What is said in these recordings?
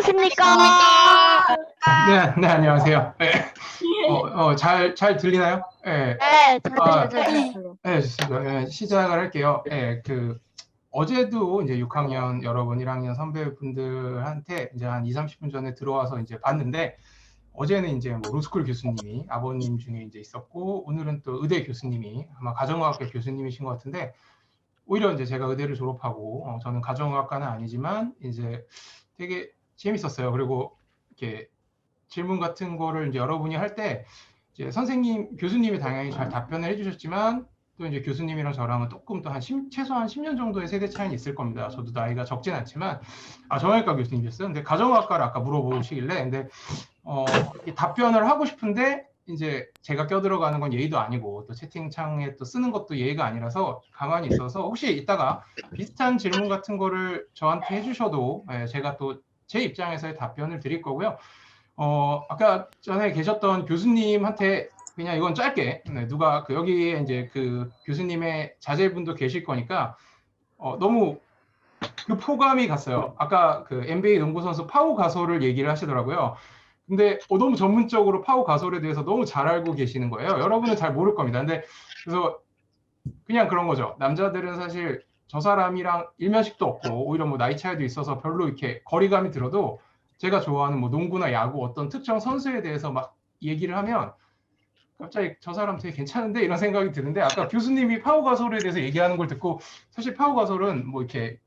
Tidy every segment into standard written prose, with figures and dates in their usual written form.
안녕하십니까? 네, 안녕하세요. 네. 잘 들리나요? 네. 네, 아, 잘 들려요. 네, 좋습니다. 네, 시작을 할게요. 네, 어제도 이제 6학년 여러분, 1학년 선배분들한테 이제 한 2, 30분 전에 들어와서 이제 봤는데, 어제는 이제 뭐 로스쿨 교수님이 아버님 중에 이제 있었고, 오늘은 또 의대 교수님이 아마 가정의학과 교수님이신 것 같은데, 오히려 이제 제가 의대를 졸업하고, 저는 가정의학과는 아니지만, 이제 되게 재밌었어요. 그리고 이렇게 질문 같은 거를 이제 여러분이 할 때 이제 선생님, 교수님이 당연히 잘 답변을 해주셨지만 또 이제 교수님이랑 저랑은 조금 또 최소한 10년 정도의 세대 차이는 있을 겁니다. 저도 나이가 적진 않지만 정형외과 교수님이었어요. 근데 가정의학과를 아까 물어보시길래 근데 답변을 하고 싶은데 이제 제가 껴들어가는 건 예의도 아니고 또 채팅창에 또 쓰는 것도 예의가 아니라서 가만히 있어서 혹시 이따가 비슷한 질문 같은 거를 저한테 해주셔도 제가 또 제 입장에서의 답변을 드릴 거고요. 아까 전에 계셨던 교수님한테 그냥 이건 짧게, 누가 여기에 이제 교수님의 자제분도 계실 거니까, 너무 그 포감이 갔어요. 아까 NBA 농구 선수 파우 가솔을 얘기를 하시더라고요. 근데 너무 전문적으로 파우 가솔에 대해서 너무 잘 알고 계시는 거예요. 여러분은 잘 모를 겁니다. 근데 그래서 그냥 그런 거죠. 남자들은 사실 저 사람이랑 일면식도 없고 오히려 뭐 나이 차이도 있어서 별로 이렇게 거리감이 들어도 제가 좋아하는 뭐 농구나 야구 어떤 특정 선수에 대해서 막 얘기를 하면 갑자기 저 사람 되게 괜찮은데 이런 생각이 드는데 아까 교수님이 파워 가솔에 대해서 얘기하는 걸 듣고 사실 파워 가솔은 뭐 이렇게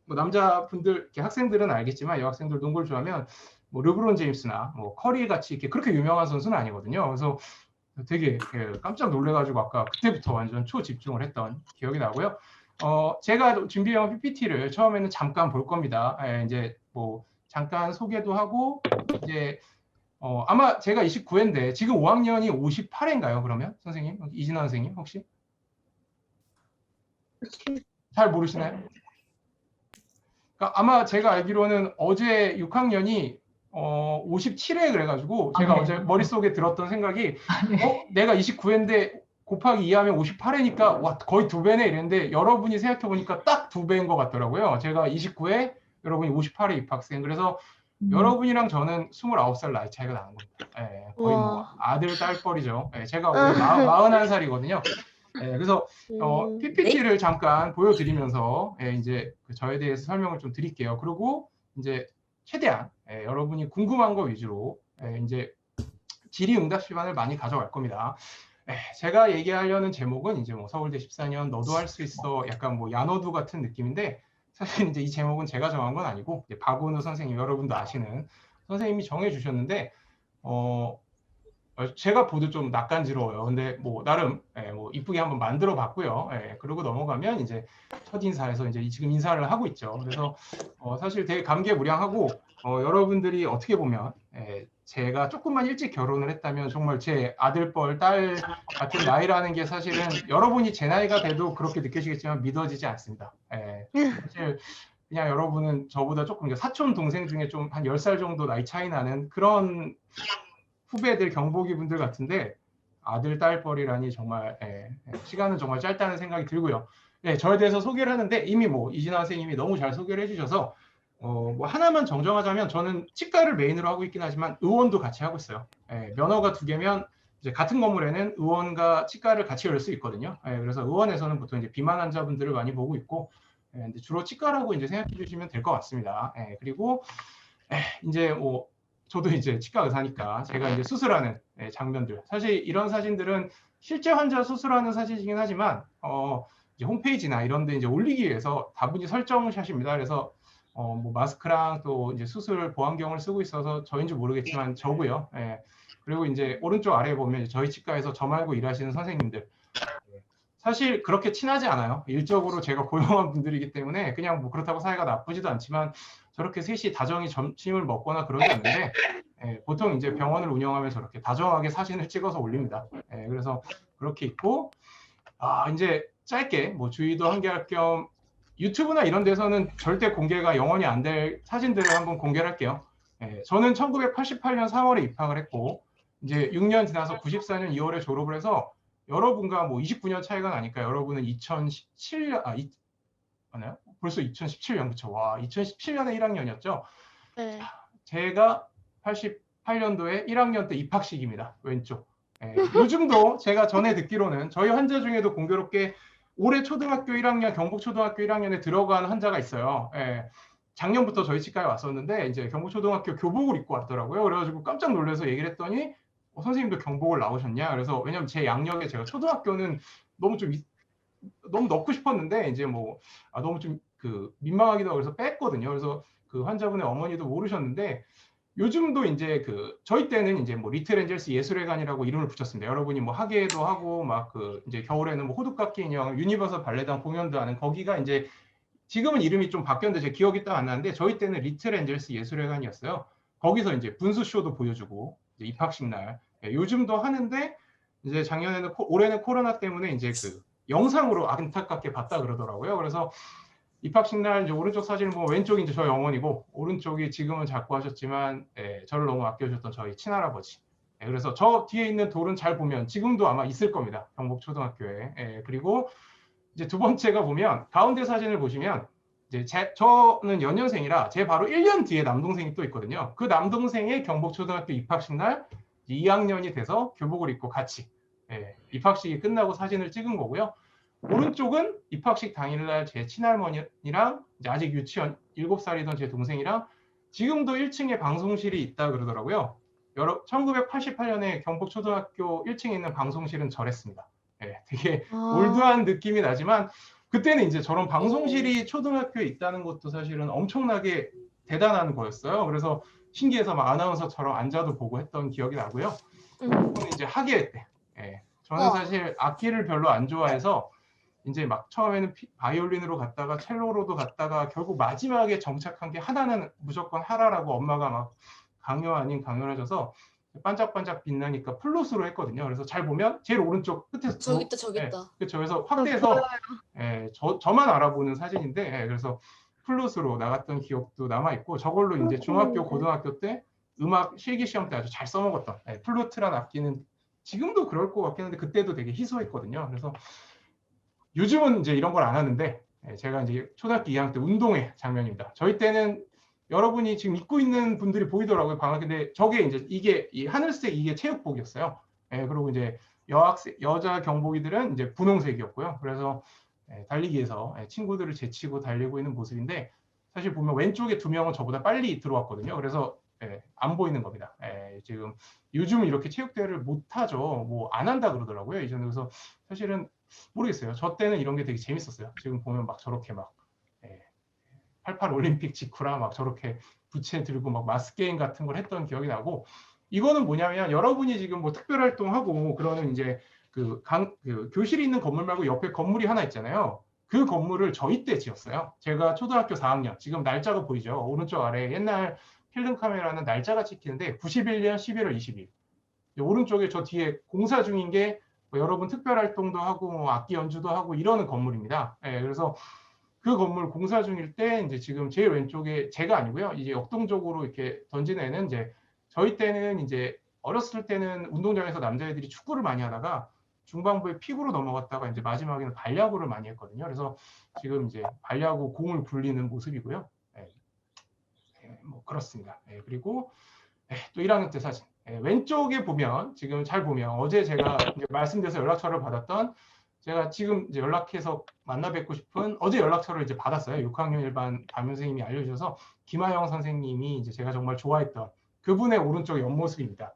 뭐 남자분들 이렇게 학생들은 알겠지만 여학생들 농구를 좋아하면 뭐 르브론 제임스나 뭐 커리 같이 이렇게 그렇게 유명한 선수는 아니거든요. 그래서 되게 깜짝 놀래가지고 아까 그때부터 완전 초집중을 했던 기억이 나고요. 제가 준비한 PPT를 처음에는 잠깐 볼 겁니다. 이제 뭐 잠깐 소개도 하고 이제 아마 제가 29회인데 지금 5학년이 58회인가요? 그러면 선생님 이진아 선생님 혹시 잘 모르시나요? 그러니까 아마 제가 알기로는 어제 6학년이 57회 그래가지고 제가 어제 머릿속에 들었던 생각이 내가 29회인데 곱하기 2하면 58회니까 와 거의 2배네 이랬는데 여러분이 생각해보니까 딱 2배인 것 같더라고요. 제가 29회, 여러분이 58회 입학생. 그래서 여러분이랑 저는 29살 나이 차이가 나는 겁니다. 거의 뭐 아들, 딸뻘이죠. 제가 올해 41살이거든요. 그래서 네. PPT를 잠깐 보여드리면서 이제 저에 대해서 설명을 좀 드릴게요. 그리고 이제 최대한 여러분이 궁금한 거 위주로 이제 질의응답 시간을 많이 가져갈 겁니다. 제가 얘기하려는 제목은 이제 뭐 서울대 14년 너도 할 수 있어 약간 뭐 야너두 같은 느낌인데 사실 이제 이 제목은 제가 정한 건 아니고 박은우 선생님 여러분도 아시는 선생님이 정해주셨는데 제가 보도 좀 낯간지러워요. 근데 뭐 나름 뭐 이쁘게 한번 만들어 봤고요. 그러고 넘어가면 이제 첫 인사에서 이제 지금 인사를 하고 있죠. 그래서 사실 되게 감개무량하고 여러분들이 어떻게 보면 제가 조금만 일찍 결혼을 했다면 정말 제 아들뻘 딸 같은 나이라는 게 사실은 여러분이 제 나이가 돼도 그렇게 느끼시겠지만 믿어지지 않습니다. 사실 그냥 여러분은 저보다 조금 사촌 동생 중에 좀 한 10살 정도 나이 차이 나는 그런 후배들 경보기 분들 같은데 아들 딸뻘이라니 정말 시간은 정말 짧다는 생각이 들고요. 저에 대해서 소개를 하는데 이미 뭐 이진아 선생님이 너무 잘 소개를 해주셔서 뭐 하나만 정정하자면 저는 치과를 메인으로 하고 있긴 하지만 의원도 같이 하고 있어요. 면허가 2개면 이제 같은 건물에는 의원과 치과를 같이 열 수 있거든요. 그래서 의원에서는 보통 이제 비만 환자분들을 많이 보고 있고 근데 주로 치과라고 이제 생각해 주시면 될 것 같습니다. 그리고 이제 뭐 저도 이제 치과 의사니까 제가 이제 수술하는 장면들 사실 이런 사진들은 실제 환자 수술하는 사진이긴 하지만 이제 홈페이지나 이런 데 이제 올리기 위해서 다분히 설정샷입니다. 그래서 뭐 마스크랑 또 이제 수술 보안경을 쓰고 있어서 저인지 모르겠지만 저고요. 그리고 이제 오른쪽 아래에 보면 저희 치과에서 저 말고 일하시는 선생님들 사실 그렇게 친하지 않아요. 일적으로 제가 고용한 분들이기 때문에 그냥 뭐 그렇다고 사이가 나쁘지도 않지만 저렇게 셋이 다정히 점심을 먹거나 그러지 않는데 보통 이제 병원을 운영하면서 저렇게 다정하게 사진을 찍어서 올립니다. 그래서 그렇게 있고 이제 짧게 뭐 주의도 한계할 겸 유튜브나 이런 데서는 절대 공개가 영원히 안 될 사진들을 한번 공개를 할게요. 저는 1988년 4월에 입학을 했고 이제 6년 지나서 94년 2월에 졸업을 해서 여러분과 뭐 29년 차이가 나니까 여러분은 2017년 맞나요? 벌써 2017년 그쵸? 와 2017년에 1학년이었죠. 네. 제가 88년도에 1학년 때 입학식입니다. 왼쪽. 요즘도 제가 전에 듣기로는 저희 환자 중에도 공교롭게 올해 초등학교 1학년, 경북초등학교 1학년에 들어간 환자가 있어요. 작년부터 저희 치과에 왔었는데 이제 경북초등학교 교복을 입고 왔더라고요. 그래가지고 깜짝 놀라서 얘기를 했더니 선생님도 경복을 나오셨냐? 그래서 왜냐면 제 양력에 제가 초등학교는 너무 넣고 싶었는데 이제 뭐 너무 좀 민망하기도 하고 그래서 뺐거든요. 그래서 그 환자분의 어머니도 모르셨는데 요즘도 이제 저희 때는 이제 뭐 리틀 엔젤스 예술회관이라고 이름을 붙였습니다. 여러분이 뭐 학예도 하고 막 이제 겨울에는 뭐 호두깎이 인형, 유니버설 발레단 공연도 하는 거기가 이제 지금은 이름이 좀 바뀌었는데 제 기억이 딱 안 나는데 저희 때는 리틀 엔젤스 예술회관이었어요. 거기서 이제 분수쇼도 보여주고 이제 입학식 날 요즘도 하는데 이제 작년에는 올해는 코로나 때문에 이제 영상으로 안타깝게 봤다 그러더라고요. 그래서 입학식 날 이제 오른쪽 사진을 보면 왼쪽이 이제 저희 어머니고 오른쪽이 지금은 자꾸 하셨지만 저를 너무 아껴주셨던 저희 친할아버지. 그래서 저 뒤에 있는 돌은 잘 보면 지금도 아마 있을 겁니다. 경북초등학교에. 그리고 이제 두 번째가 보면 가운데 사진을 보시면 이제 저는 연년생이라 제 바로 1년 뒤에 남동생이 또 있거든요. 그 남동생의 경북초등학교 입학식 날 2학년이 돼서 교복을 입고 같이 입학식이 끝나고 사진을 찍은 거고요. 오른쪽은 입학식 당일날 제 친할머니랑 이제 아직 유치원 7살이던 제 동생이랑 지금도 1층에 방송실이 있다 그러더라고요. 1988년에 경북초등학교 1층에 있는 방송실은 저랬습니다. 되게 올드한 느낌이 나지만 그때는 이제 저런 방송실이 초등학교에 있다는 것도 사실은 엄청나게 대단한 거였어요. 그래서 신기해서 막 아나운서처럼 앉아도 보고 했던 기억이 나고요. 그거는 이제 학예 때. 저는 사실 악기를 별로 안 좋아해서 이제 막 처음에는 바이올린으로 갔다가 첼로로도 갔다가 결국 마지막에 정착한 게 하나는 무조건 하라라고 엄마가 막 강요 아닌 강요를 해줘서 반짝반짝 빛나니까 플룻으로 했거든요. 그래서 잘 보면 제일 오른쪽 끝에서 저기 있다. 그렇죠. 그래서 확대해서 저만 알아보는 사진인데 그래서 플룻으로 나갔던 기억도 남아 있고 저걸로 이제 중학교 고등학교 때 음악 실기 시험 때 아주 잘 써먹었던 플루트란 악기는 지금도 그럴 것 같긴 한데 그때도 되게 희소했거든요. 그래서 요즘은 이제 이런 걸 안 하는데 제가 이제 초등학교 2학년 때 운동회 장면입니다. 저희 때는 여러분이 지금 입고 있는 분들이 보이더라고요. 방학. 근데 저게 이제 이게 이 하늘색 이게 체육복이었어요. 그리고 이제 여자 경복이들은 이제 분홍색이었고요. 그래서 달리기에서 친구들을 제치고 달리고 있는 모습인데 사실 보면 왼쪽에 두 명은 저보다 빨리 들어왔거든요. 그래서 안 보이는 겁니다. 지금 요즘은 이렇게 체육대회를 못 하죠. 뭐 안 한다 그러더라고요. 이전에. 그래서 사실은 모르겠어요. 저 때는 이런 게 되게 재밌었어요. 지금 보면 막 저렇게 막 88 올림픽 직후라 막 저렇게 부채 들고 막 마스 게임 같은 걸 했던 기억이 나고 이거는 뭐냐면 여러분이 지금 뭐 특별 활동하고 그러는 이제 교실이 있는 건물 말고 옆에 건물이 하나 있잖아요. 그 건물을 저희 때 지었어요. 제가 초등학교 4학년 지금 날짜가 보이죠. 오른쪽 아래 옛날 필름 카메라는 날짜가 찍히는데 91년 11월 20일. 오른쪽에 저 뒤에 공사 중인 게 뭐 여러분 특별 활동도 하고 뭐 악기 연주도 하고 이러는 건물입니다. 그래서 그 건물 공사 중일 때 이제 지금 제일 왼쪽에 제가 아니고요. 이제 역동적으로 이렇게 던진 애는 이제 저희 때는 이제 어렸을 때는 운동장에서 남자애들이 축구를 많이 하다가 중반부에 피구로 넘어갔다가 이제 마지막에는 발야구를 많이 했거든요. 그래서 지금 이제 발야구 공을 굴리는 모습이고요. 뭐 그렇습니다. 그리고 또 1학년 때 사진. 왼쪽에 보면 지금 잘 보면 어제 제가 이제 말씀드려서 연락처를 받았던 제가 지금 이제 연락해서 만나 뵙고 싶은 어제 연락처를 이제 받았어요. 6학년 일반 담임 선생님이 알려주셔서 김하영 선생님이 이제 제가 정말 좋아했던 그분의 오른쪽 옆모습입니다.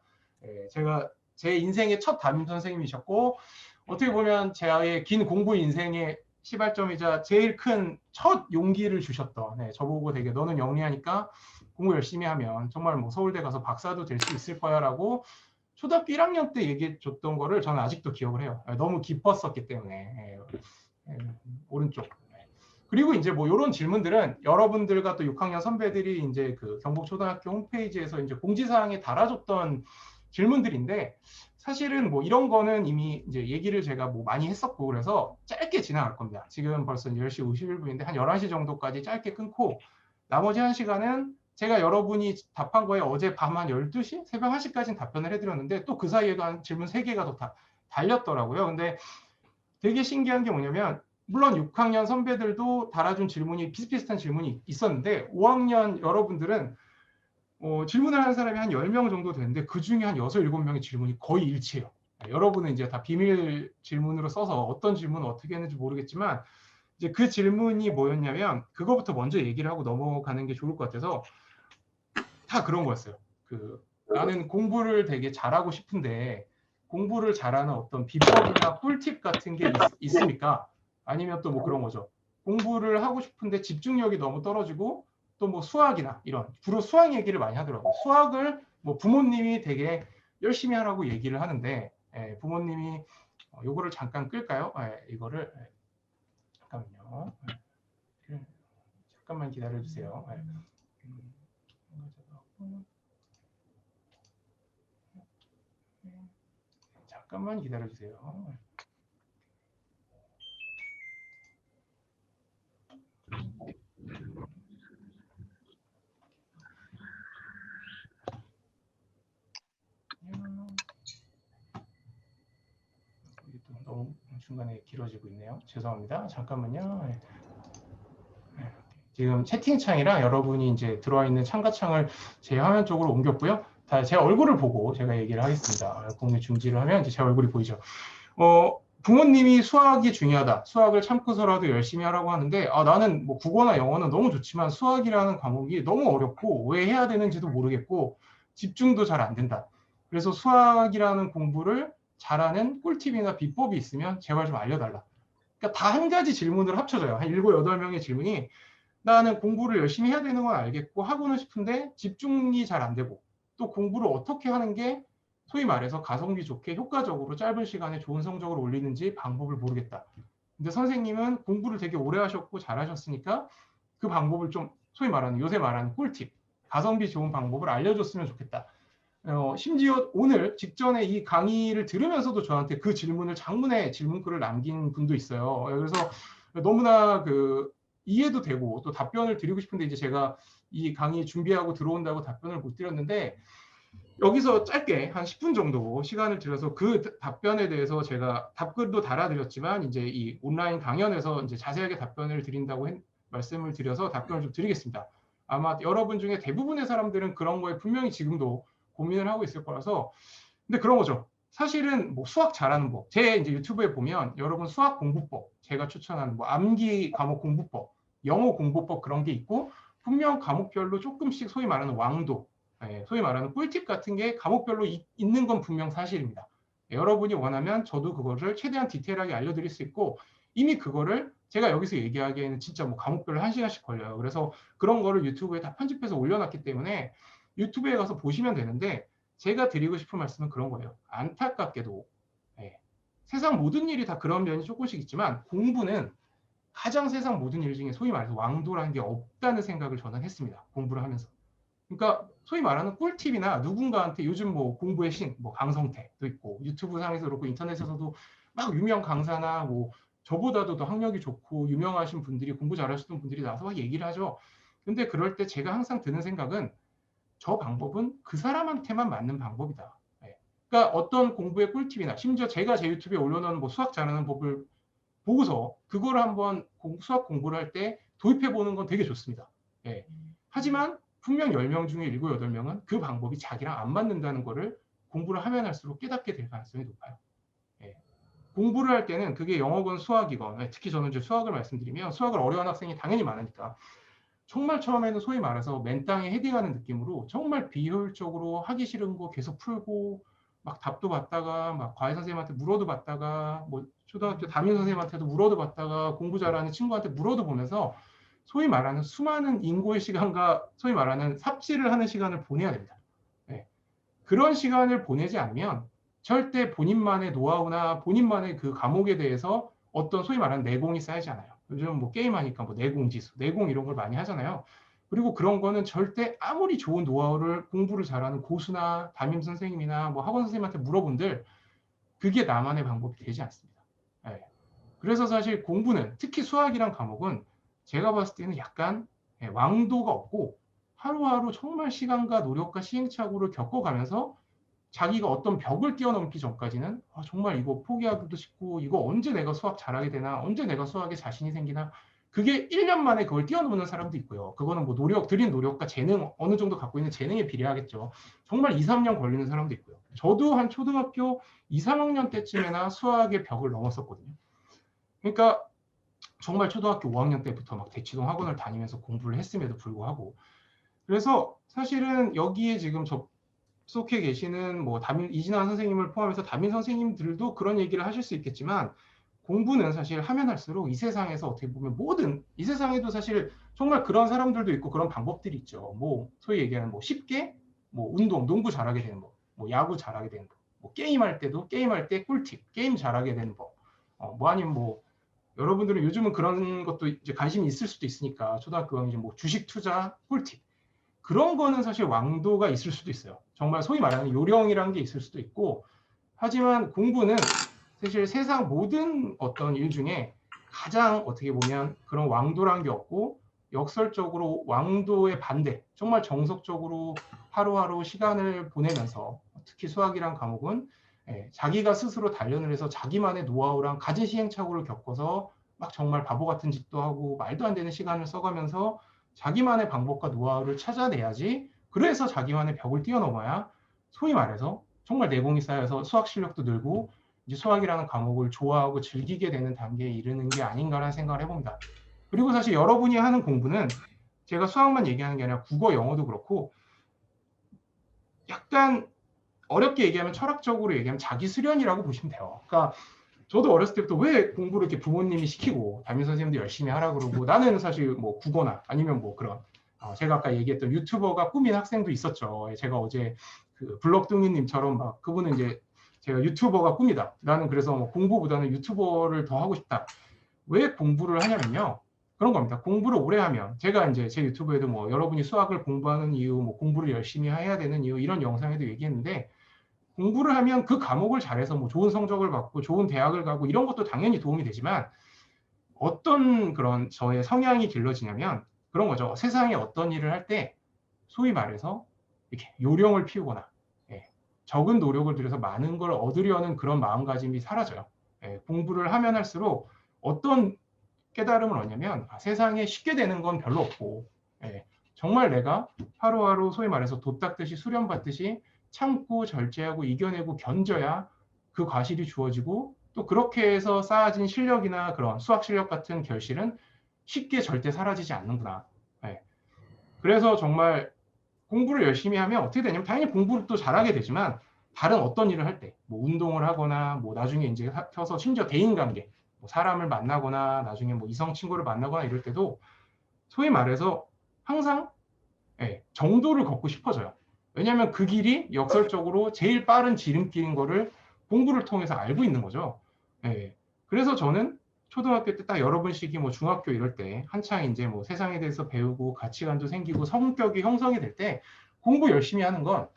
제가 제 인생의 첫 담임 선생님이셨고 어떻게 보면 제 긴 공부 인생의 시발점이자 제일 큰 첫 용기를 주셨던 저보고 되게 너는 영리하니까 공부 열심히 하면 정말 뭐 서울대 가서 박사도 될 수 있을 거야 라고 초등학교 1학년 때 얘기해 줬던 거를 저는 아직도 기억을 해요. 너무 기뻤었기 때문에. 오른쪽. 그리고 이제 뭐 이런 질문들은 여러분들과 또 6학년 선배들이 이제 그 경북초등학교 홈페이지에서 이제 공지사항에 달아줬던 질문들인데 사실은 뭐 이런 거는 이미 이제 얘기를 제가 뭐 많이 했었고 그래서 짧게 지나갈 겁니다. 지금 벌써 10시 51분인데 한 11시 정도까지 짧게 끊고 나머지 1시간은 제가 여러분이 답한 거에 어제 밤 한 12시? 새벽 1시까지는 답변을 해드렸는데 또 그 사이에도 한 질문 3개가 더 달렸더라고요. 근데 되게 신기한 게 뭐냐면 물론 6학년 선배들도 달아준 질문이 비슷비슷한 질문이 있었는데 5학년 여러분들은 질문을 하는 사람이 한 10명 정도 되는데 그 중에 한 6, 7명의 질문이 거의 일치해요. 여러분은 이제 다 비밀 질문으로 써서 어떤 질문을 어떻게 했는지 모르겠지만 이제 그 질문이 뭐였냐면 그거부터 먼저 얘기를 하고 넘어가는 게 좋을 것 같아서 다 그런 거였어요. 나는 공부를 되게 잘하고 싶은데 공부를 잘하는 어떤 비법이나 꿀팁 같은 게 있습니까? 아니면 또 뭐 그런 거죠. 공부를 하고 싶은데 집중력이 너무 떨어지고 또 뭐 수학이나 이런 주로 수학 얘기를 많이 하더라고요. 수학을 뭐 부모님이 되게 열심히 하라고 얘기를 하는데 부모님이 요거를 잠깐 끌까요? 이거를 잠깐만요. 잠깐만 기다려 주세요. 잠깐만 기다려 주세요. 너무 중간에 길어지고 있네요. 죄송합니다. 잠깐만요. 지금 채팅창이랑 여러분이 이제 들어와 있는 참가창을 제 화면 쪽으로 옮겼고요. 다 제 얼굴을 보고 제가 얘기를 하겠습니다. 공유 중지를 하면 이제 제 얼굴이 보이죠. 부모님이 수학이 중요하다. 수학을 참고서라도 열심히 하라고 하는데 나는 뭐 국어나 영어는 너무 좋지만 수학이라는 과목이 너무 어렵고 왜 해야 되는지도 모르겠고 집중도 잘 안 된다. 그래서 수학이라는 공부를 잘하는 꿀팁이나 비법이 있으면 제발 좀 알려달라. 그러니까 다 한 가지 질문을 합쳐져요. 한 7, 8명의 질문이 나는 공부를 열심히 해야 되는 건 알겠고 하고는 싶은데 집중이 잘 안 되고 또 공부를 어떻게 하는 게 소위 말해서 가성비 좋게 효과적으로 짧은 시간에 좋은 성적을 올리는지 방법을 모르겠다. 근데 선생님은 공부를 되게 오래 하셨고 잘하셨으니까 그 방법을 좀 소위 말하는 요새 말하는 꿀팁, 가성비 좋은 방법을 알려줬으면 좋겠다. 심지어 오늘 직전에 이 강의를 들으면서도 저한테 그 질문을 장문의 질문글을 남긴 분도 있어요. 그래서 너무나 이해도 되고 또 답변을 드리고 싶은데 이제 제가 이 강의 준비하고 들어온다고 답변을 못 드렸는데 여기서 짧게 한 10분 정도 시간을 들여서 그 답변에 대해서 제가 답글도 달아드렸지만 이제 이 온라인 강연에서 이제 자세하게 답변을 드린다고 말씀을 드려서 답변을 좀 드리겠습니다. 아마 여러분 중에 대부분의 사람들은 그런 거에 분명히 지금도 고민을 하고 있을 거라서 근데 그런 거죠. 사실은 뭐 수학 잘하는 법, 제 이제 유튜브에 보면 여러분 수학 공부법, 제가 추천하는 뭐 암기 과목 공부법, 영어 공부법 그런 게 있고 분명 과목별로 조금씩 소위 말하는 왕도, 소위 말하는 꿀팁 같은 게 과목별로 있는 건 분명 사실입니다. 여러분이 원하면 저도 그거를 최대한 디테일하게 알려드릴 수 있고 이미 그거를 제가 여기서 얘기하기에는 진짜 뭐 과목별로 1시간씩 걸려요. 그래서 그런 거를 유튜브에 다 편집해서 올려놨기 때문에 유튜브에 가서 보시면 되는데 제가 드리고 싶은 말씀은 그런 거예요. 안타깝게도 세상 모든 일이 다 그런 면이 조금씩 있지만 공부는 가장 세상 모든 일 중에 소위 말해서 왕도라는 게 없다는 생각을 저는 했습니다. 공부를 하면서. 그러니까 소위 말하는 꿀팁이나 누군가한테 요즘 뭐 공부의 신, 뭐 강성태도 있고 유튜브 상에서 그렇고 인터넷에서도 막 유명 강사나 뭐 저보다도 더 학력이 좋고 유명하신 분들이 공부 잘하시던 분들이 나와서 막 얘기를 하죠. 근데 그럴 때 제가 항상 드는 생각은 저 방법은 그 사람한테만 맞는 방법이다. 그러니까 어떤 공부의 꿀팁이나 심지어 제가 제 유튜브에 올려놓은 뭐 수학 잘하는 법을 보고서 그걸 한번 수학 공부를 할 때 도입해 보는 건 되게 좋습니다. 하지만 분명 10명 중에 7, 8명은 그 방법이 자기랑 안 맞는다는 거를 공부를 하면 할수록 깨닫게 될 가능성이 높아요. 공부를 할 때는 그게 영어건 수학이건 특히 저는 이제 수학을 말씀드리면 수학을 어려운 학생이 당연히 많으니까 정말 처음에는 소위 말해서 맨땅에 헤딩하는 느낌으로 정말 비효율적으로 하기 싫은 거 계속 풀고 막 답도 받다가 막 과외 선생님한테 물어도 받다가 뭐 초등학교 담임 선생님한테도 물어도 받다가 공부 잘하는 친구한테 물어도 보면서 소위 말하는 수많은 인고의 시간과 소위 말하는 삽질을 하는 시간을 보내야 됩니다. 그런 시간을 보내지 않으면 절대 본인만의 노하우나 본인만의 그 과목에 대해서 어떤 소위 말하는 내공이 쌓이지 않아요. 요즘 뭐 게임하니까 뭐 내공 지수, 내공 이런 걸 많이 하잖아요. 그리고 그런 거는 절대 아무리 좋은 노하우를 공부를 잘하는 고수나 담임 선생님이나 뭐 학원 선생님한테 물어본들 그게 나만의 방법이 되지 않습니다. 그래서 사실 공부는 특히 수학이란 과목은 제가 봤을 때는 약간 왕도가 없고 하루하루 정말 시간과 노력과 시행착오를 겪어가면서 자기가 어떤 벽을 뛰어넘기 전까지는 정말 이거 포기하기도 쉽고 이거 언제 내가 수학 잘하게 되나 언제 내가 수학에 자신이 생기나 그게 1년 만에 그걸 뛰어넘는 사람도 있고요. 그거는 뭐 들인 노력과 재능, 어느 정도 갖고 있는 재능에 비례하겠죠. 정말 2, 3년 걸리는 사람도 있고요. 저도 한 초등학교 2, 3학년 때쯤에나 수학의 벽을 넘었었거든요. 그러니까 정말 초등학교 5학년 때부터 막 대치동 학원을 다니면서 공부를 했음에도 불구하고, 그래서 사실은 여기에 지금 접속해 계시는 뭐 이진환 선생님을 포함해서 담임 선생님들도 그런 얘기를 하실 수 있겠지만, 공부는 사실 하면 할수록 이 세상에서 어떻게 보면 이 세상에도 사실 정말 그런 사람들도 있고 그런 방법들이 있죠. 뭐 소위 얘기하는 뭐 쉽게 뭐 농구 잘하게 되는 법, 뭐 야구 잘하게 되는 법, 뭐 게임할 때 꿀팁, 게임 잘하게 되는 법, 뭐 아니면 뭐 여러분들은 요즘은 그런 것도 이제 관심이 있을 수도 있으니까 초등학교 이제 뭐 주식 투자 꿀팁, 그런 거는 사실 왕도가 있을 수도 있어요. 정말 소위 말하는 요령이라는 게 있을 수도 있고, 하지만 공부는 사실 세상 모든 어떤 일 중에 가장 어떻게 보면 그런 왕도라는 게 없고, 역설적으로 왕도의 반대, 정말 정석적으로 하루하루 시간을 보내면서, 특히 수학이란 과목은 자기가 스스로 단련을 해서 자기만의 노하우랑 가진 시행착오를 겪어서 막 정말 바보 같은 짓도 하고 말도 안 되는 시간을 써가면서 자기만의 방법과 노하우를 찾아내야지, 그래서 자기만의 벽을 뛰어넘어야 소위 말해서 정말 내공이 쌓여서 수학 실력도 늘고 이제 수학이라는 과목을 좋아하고 즐기게 되는 단계에 이르는 게 아닌가라는 생각을 해봅니다. 그리고 사실 여러분이 하는 공부는 제가 수학만 얘기하는 게 아니라 국어, 영어도 그렇고 약간 어렵게 얘기하면 철학적으로 얘기하면 자기 수련이라고 보시면 돼요. 그러니까 저도 어렸을 때부터 왜 공부를 이렇게 부모님이 시키고 담임 선생님도 열심히 하라 그러고, 나는 사실 뭐 국어나 아니면 뭐 그런 제가 아까 얘기했던 유튜버가 꿈인 학생도 있었죠. 제가 어제 그 블럭둥이님처럼 막 그분은 이제 제가 유튜버가 꿈이다. 나는 그래서 뭐 공부보다는 유튜버를 더 하고 싶다. 왜 공부를 하냐면요. 그런 겁니다. 공부를 오래 하면, 제가 이제 제 유튜브에도 뭐 여러분이 수학을 공부하는 이유, 뭐 공부를 열심히 해야 되는 이유, 이런 영상에도 얘기했는데, 공부를 하면 그 과목을 잘해서 뭐 좋은 성적을 받고 좋은 대학을 가고 이런 것도 당연히 도움이 되지만, 어떤 그런 저의 성향이 길러지냐면 그런 거죠. 세상에 어떤 일을 할 때 소위 말해서 이렇게 요령을 피우거나 적은 노력을 들여서 많은 걸 얻으려는 그런 마음가짐이 사라져요. 공부를 하면 할수록 어떤 깨달음을 얻냐면 세상에 쉽게 되는 건 별로 없고, 정말 내가 하루하루 소위 말해서 돛 닦듯이 수련받듯이 참고 절제하고 이겨내고 견뎌야 그 과실이 주어지고, 또 그렇게 해서 쌓아진 실력이나 그런 수학 실력 같은 결실은 쉽게 절대 사라지지 않는구나. 그래서 정말 공부를 열심히 하면 어떻게 되냐면 당연히 공부를 또 잘하게 되지만, 다른 어떤 일을 할 때, 뭐 운동을 하거나 뭐 나중에 이제 켜서 심지어 대인관계, 뭐 사람을 만나거나 나중에 뭐 이성 친구를 만나거나 이럴 때도 소위 말해서 항상 정도를 걷고 싶어져요. 왜냐하면 그 길이 역설적으로 제일 빠른 지름길인 거를 공부를 통해서 알고 있는 거죠. 그래서 저는 초등학교 때 딱 여러분 시기 뭐 중학교 이럴 때 한창 이제 뭐 세상에 대해서 배우고 가치관도 생기고 성격이 형성이 될 때 공부 열심히 하는 건,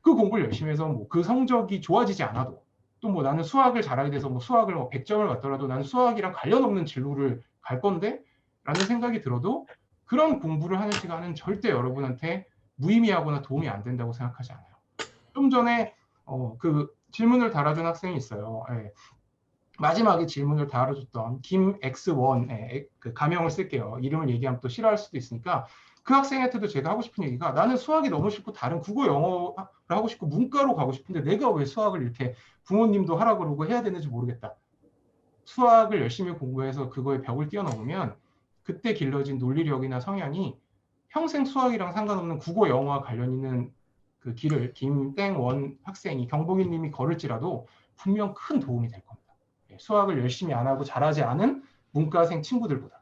그 공부를 열심히 해서 뭐 그 성적이 좋아지지 않아도, 또 뭐 나는 수학을 잘하게 돼서 뭐 수학을 뭐 100점을 받더라도 나는 수학이랑 관련 없는 진로를 갈 건데 라는 생각이 들어도, 그런 공부를 하는 시간은 절대 여러분한테 무의미하거나 도움이 안 된다고 생각하지 않아요. 좀 전에 그 질문을 달아준 학생이 있어요. 마지막에 질문을 달아줬던 김X1, 그 가명을 쓸게요. 이름을 얘기하면 또 싫어할 수도 있으니까, 그 학생한테도 제가 하고 싶은 얘기가, 나는 수학이 너무 싫고 다른 국어 영어를 하고 싶고 문과로 가고 싶은데 내가 왜 수학을 이렇게 부모님도 하라 그러고 해야 되는지 모르겠다. 수학을 열심히 공부해서 그거에 벽을 뛰어넘으면 그때 길러진 논리력이나 성향이 평생 수학이랑 상관없는 국어 영어와 관련 있는 그 길을 김땡원 학생이, 경복인 님이 걸을지라도 분명 큰 도움이 될 겁니다. 수학을 열심히 안 하고 잘하지 않은 문과생 친구들보다.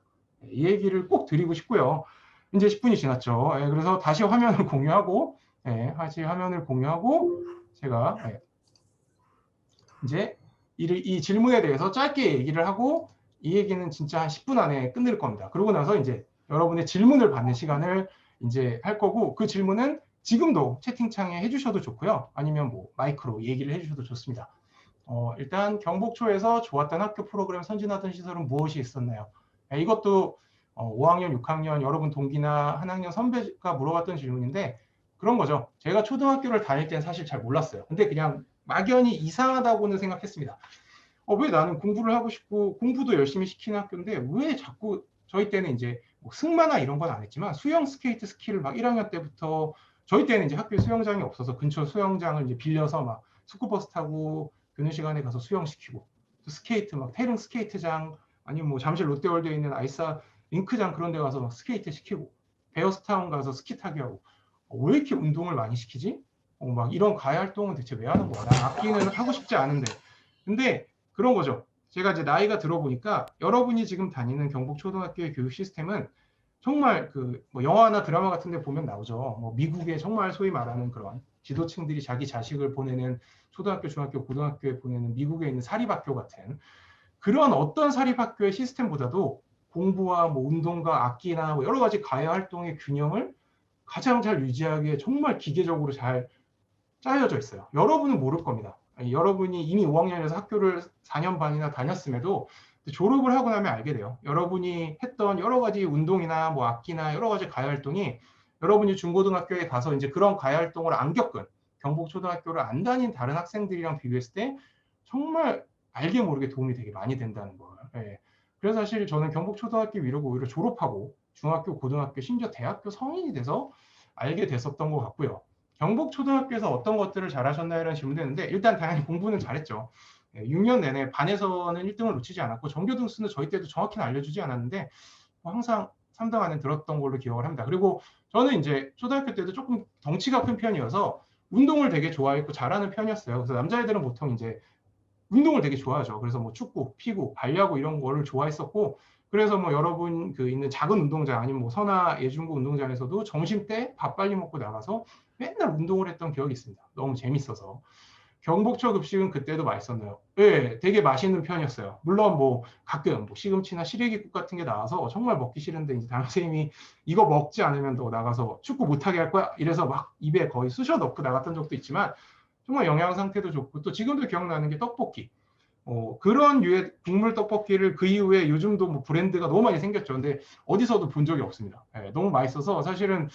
이 얘기를 꼭 드리고 싶고요. 이제 10분이 지났죠. 그래서 다시 화면을 공유하고, 제가 이제 이 질문에 대해서 짧게 얘기를 하고, 이 얘기는 진짜 한 10분 안에 끝낼 겁니다. 그러고 나서 이제 여러분의 질문을 받는 시간을 이제 할 거고, 그 질문은 지금도 채팅창에 해주셔도 좋고요. 아니면 뭐 마이크로 얘기를 해주셔도 좋습니다. 일단 경복초에서 좋았던 학교 프로그램, 선진하던 시설은 무엇이 있었나요? 이것도 5학년, 6학년 여러분 동기나 한 학년 선배가 물어봤던 질문인데, 그런 거죠. 제가 초등학교를 다닐 때는 사실 잘 몰랐어요. 근데 그냥 막연히 이상하다고는 생각했습니다. 왜 나는 공부를 하고 싶고 공부도 열심히 시키는 학교인데 왜 자꾸 저희 때는 이제 뭐 승마나 이런 건 안 했지만 수영 스케이트 스키를 막 1학년 때부터 저희 때는 이제 학교에 수영장이 없어서 근처 수영장을 이제 빌려서 막 스쿨버스 타고 교내 시간에 가서 수영시키고 스케이트 막 태릉 스케이트장 아니면 뭐 잠실 롯데월드에 있는 아이스 링크장 그런 데 가서 막 스케이트 시키고 베어스타운 가서 스키 타기 하고 왜 이렇게 운동을 많이 시키지? 막 이런 가해 활동은 대체 왜 하는 거야? 난 악기는 하고 싶지 않은데. 근데 그런 거죠. 제가 이제 나이가 들어보니까 여러분이 지금 다니는 경북초등학교의 교육 시스템은 정말 그뭐 영화나 드라마 같은 데 보면 나오죠. 뭐 미국의 정말 소위 말하는 그런 지도층들이 자기 자식을 보내는 초등학교, 중학교, 고등학교에 보내는 미국에 있는 사립학교 같은 그런 어떤 사립학교의 시스템보다도 공부와 뭐 운동과 악기나 뭐 여러 가지 가해 활동의 균형을 가장 잘 유지하기에 정말 기계적으로 잘 짜여져 있어요. 여러분은 모를 겁니다. 여러분이 이미 5학년에서 학교를 4년 반이나 다녔음에도 졸업을 하고 나면 알게 돼요. 여러분이 했던 여러 가지 운동이나 뭐 악기나 여러 가지 가해 활동이 여러분이 중고등학교에 가서 이제 그런 가해 활동을 안 겪은 경북초등학교를 안 다닌 다른 학생들이랑 비교했을 때 정말 알게 모르게 도움이 되게 많이 된다는 거예요. 예. 그래서 사실 저는 경북초등학교 위로고 오히려 졸업하고 중학교, 고등학교, 심지어 대학교 성인이 돼서 알게 됐었던 것 같고요. 경북초등학교에서 어떤 것들을 잘하셨나요? 이런 질문이 했는데 일단 당연히 공부는 잘했죠. 6년 내내 반에서는 1등을 놓치지 않았고 전교등수는 저희 때도 정확히는 알려주지 않았는데 항상 3등 안에 들었던 걸로 기억을 합니다. 그리고 저는 이제 초등학교 때도 조금 덩치가 큰 편이어서 운동을 되게 좋아했고 잘하는 편이었어요. 그래서 남자애들은 보통 이제 운동을 되게 좋아하죠. 그래서 뭐 축구, 피구, 발야구 이런 거를 좋아했었고 그래서 뭐 여러분 그 있는 작은 운동장 아니면 뭐 선화 예중고 운동장에서도 점심 때 밥 빨리 먹고 나가서 맨날 운동을 했던 기억이 있습니다. 너무 재밌어서. 경복초 급식은 그때도 맛있었나요? 네, 되게 맛있는 편이었어요. 물론 뭐 가끔 뭐 시금치나 시래기국 같은 게 나와서 정말 먹기 싫은데 이제 담임 선생님이 이거 먹지 않으면 너 나가서 축구 못하게 할 거야 이래서 막 입에 거의 쑤셔 넣고 나갔던 적도 있지만 정말 영양 상태도 좋고 또 지금도 기억나는 게 떡볶이. 그런 류의 국물 떡볶이를 그 이후에 요즘도 뭐 브랜드가 너무 많이 생겼죠. 근데 어디서도 본 적이 없습니다. 예, 너무 맛있어서 사실은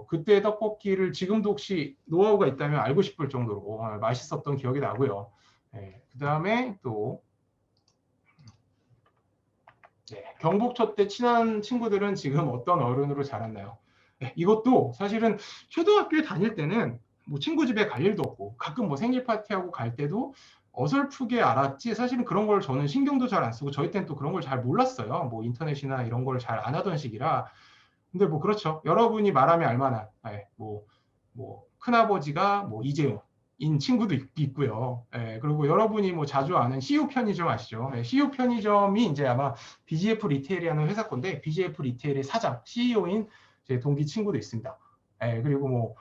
그때 떡볶이를 지금도 혹시 노하우가 있다면 알고 싶을 정도로 맛있었던 기억이 나고요. 예, 그 다음에 또 네, 경복초 때 친한 친구들은 지금 어떤 어른으로 자랐나요? 네, 이것도 사실은 초등학교에 다닐 때는 뭐 친구 집에 갈 일도 없고 가끔 뭐 생일 파티하고 갈 때도 어설프게 알았지 사실은 그런 걸 저는 신경도 잘 안 쓰고 저희 때는 또 그런 걸 잘 몰랐어요. 뭐 인터넷이나 이런 걸 잘 안 하던 시기라 근데 뭐 그렇죠. 여러분이 말하면 알만한 뭐 큰아버지가 뭐 이재용인 친구도 있고요. 예, 그리고 여러분이 뭐 자주 아는 CU 편의점 아시죠? 예, CU 편의점이 이제 아마 BGF 리테일이라는 회사 건데 BGF 리테일의 사장, CEO인 제 동기 친구도 있습니다. 예, 그리고 뭐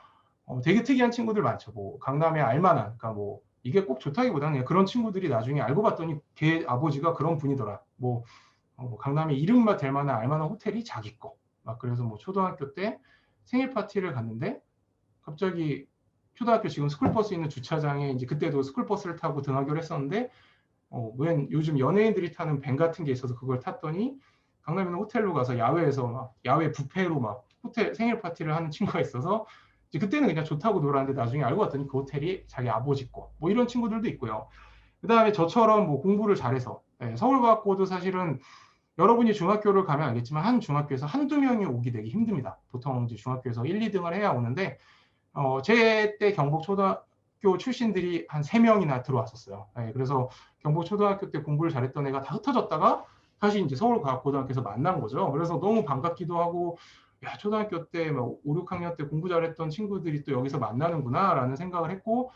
되게 특이한 친구들 많죠. 뭐 강남에 알만한, 그러니까 뭐 이게 꼭 좋다기보다는 그냥 그런 친구들이 나중에 알고 봤더니 걔 아버지가 그런 분이더라. 뭐 강남에 이름만 될 만한 알만한 호텔이 자기 거. 막 그래서 뭐 초등학교 때 생일 파티를 갔는데 갑자기 초등학교 지금 스쿨버스 있는 주차장에 이제 그때도 스쿨버스를 타고 등하교를 했었는데 웬 요즘 연예인들이 타는 밴 같은 게 있어서 그걸 탔더니 강남에 있는 호텔로 가서 야외에서 막 야외 뷔페로 막 호텔 생일 파티를 하는 친구가 있어서 이제 그때는 그냥 좋다고 놀았는데 나중에 알고 봤더니 그 호텔이 자기 아버지 거. 뭐 이런 친구들도 있고요. 그 다음에 저처럼 뭐 공부를 잘해서 서울과학고도 사실은 여러분이 중학교를 가면 알겠지만 한 중학교에서 한두 명이 오기 되게 힘듭니다. 보통 이제 중학교에서 1, 2등을 해야 오는데 제 때 경북초등학교 출신들이 한 3명이나 들어왔었어요. 그래서 경북초등학교 때 공부를 잘했던 애가 다 흩어졌다가 다시 이제 서울과학고등학교에서 만난 거죠. 그래서 너무 반갑기도 하고 야, 초등학교 때 5, 6학년 때 공부 잘했던 친구들이 또 여기서 만나는구나라는 생각을 했고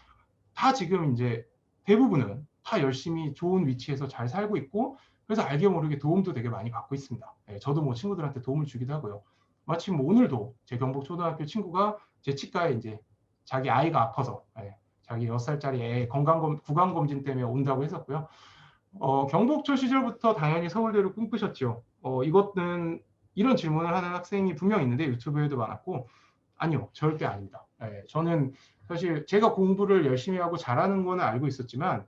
다 지금 이제 대부분은 다 열심히 좋은 위치에서 잘 살고 있고 그래서 알게 모르게 도움도 되게 많이 받고 있습니다. 저도 뭐 친구들한테 도움을 주기도 하고요. 마침 뭐 오늘도 제 경북 초등학교 친구가 제 치과에 이제 자기 아이가 아파서 자기 6살짜리 애 구강검진 때문에 온다고 했었고요. 경북초 시절부터 당연히 서울대를 꿈꾸셨죠. 이것은 이런 질문을 하는 학생이 분명 있는데 유튜브에도 많았고 아니요, 절대 아닙니다. 저는 사실 제가 공부를 열심히 하고 잘하는 거는 알고 있었지만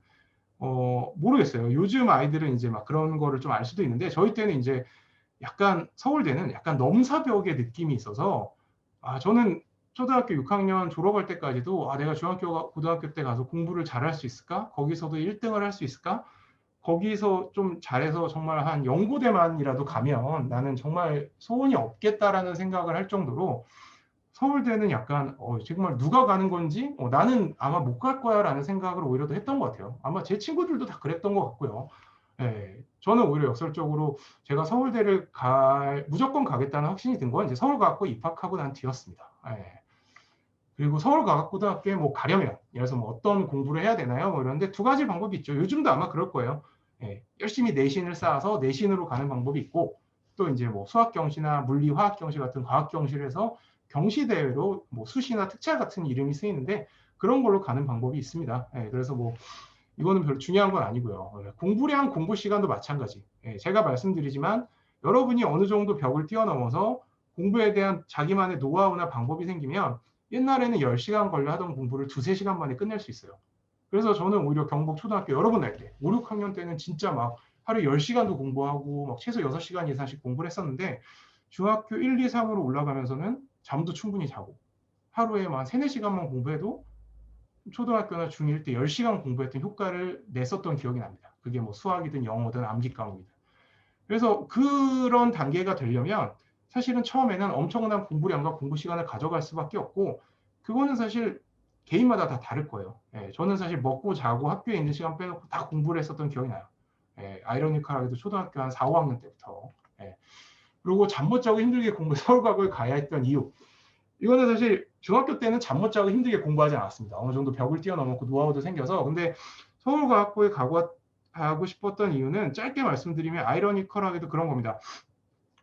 모르겠어요. 요즘 아이들은 이제 막 그런 거를 좀 알 수도 있는데 저희 때는 이제 약간 서울대는 약간 넘사벽의 느낌이 있어서 저는 초등학교 6학년 졸업할 때까지도 내가 중학교 고등학교 때 가서 공부를 잘할 수 있을까? 거기서도 1등을 할 수 있을까? 거기서 좀 잘해서 정말 한 연고대만이라도 가면 나는 정말 소원이 없겠다라는 생각을 할 정도로 서울대는 약간 정말 누가 가는 건지 나는 아마 못 갈 거야라는 생각을 오히려 더 했던 것 같아요. 아마 제 친구들도 다 그랬던 것 같고요. 예, 저는 오히려 역설적으로 제가 서울대를 무조건 가겠다는 확신이 든 건 이제 서울과학고에 입학하고 난 뒤였습니다. 예. 그리고 서울과학고등학교에 뭐 가려면, 예를 들어서 뭐 어떤 공부를 해야 되나요? 뭐 이런데 두 가지 방법이 있죠. 요즘도 아마 그럴 거예요. 예, 열심히 내신을 쌓아서 내신으로 가는 방법이 있고, 또 이제 뭐 수학경시나 물리, 화학경시 같은 과학경시에서 경시대회로 뭐 수시나 특촬 같은 이름이 쓰이는데 그런 걸로 가는 방법이 있습니다. 예, 그래서 뭐 이거는 별로 중요한 건 아니고요. 예, 공부량 공부 시간도 마찬가지. 예, 제가 말씀드리지만 여러분이 어느 정도 벽을 뛰어넘어서 공부에 대한 자기만의 노하우나 방법이 생기면 옛날에는 10시간 걸려 하던 공부를 2, 3시간 만에 끝낼 수 있어요. 그래서 저는 오히려 경북 초등학교 여러 번 날 때, 5, 6학년 때는 진짜 막 하루 10시간도 공부하고 막 최소 6시간 이상씩 공부를 했었는데 중학교 1, 2, 3으로 올라가면서는 잠도 충분히 자고 하루에 만 3, 4시간만 공부해도 초등학교나 중1 때 10시간 공부했던 효과를 냈었던 기억이 납니다. 그게 뭐 수학이든 영어든 암기 과목이든. 그래서 그런 단계가 되려면 사실은 처음에는 엄청난 공부량과 공부 시간을 가져갈 수밖에 없고 그거는 사실 개인마다 다 다를 거예요. 예, 저는 사실 먹고 자고 학교에 있는 시간 빼놓고 다 공부를 했었던 기억이 나요. 예, 아이러니컬하게도 초등학교 한 4, 5학년 때부터. 예, 그리고 잠 못 자고 힘들게 서울과학을 가야 했던 이유. 이거는 사실 중학교 때는 잠 못 자고 힘들게 공부하지 않았습니다. 어느 정도 벽을 뛰어넘었고 노하우도 생겨서. 근데 서울과학고에 가고 싶었던 이유는 짧게 말씀드리면 아이러니컬하게도 그런 겁니다.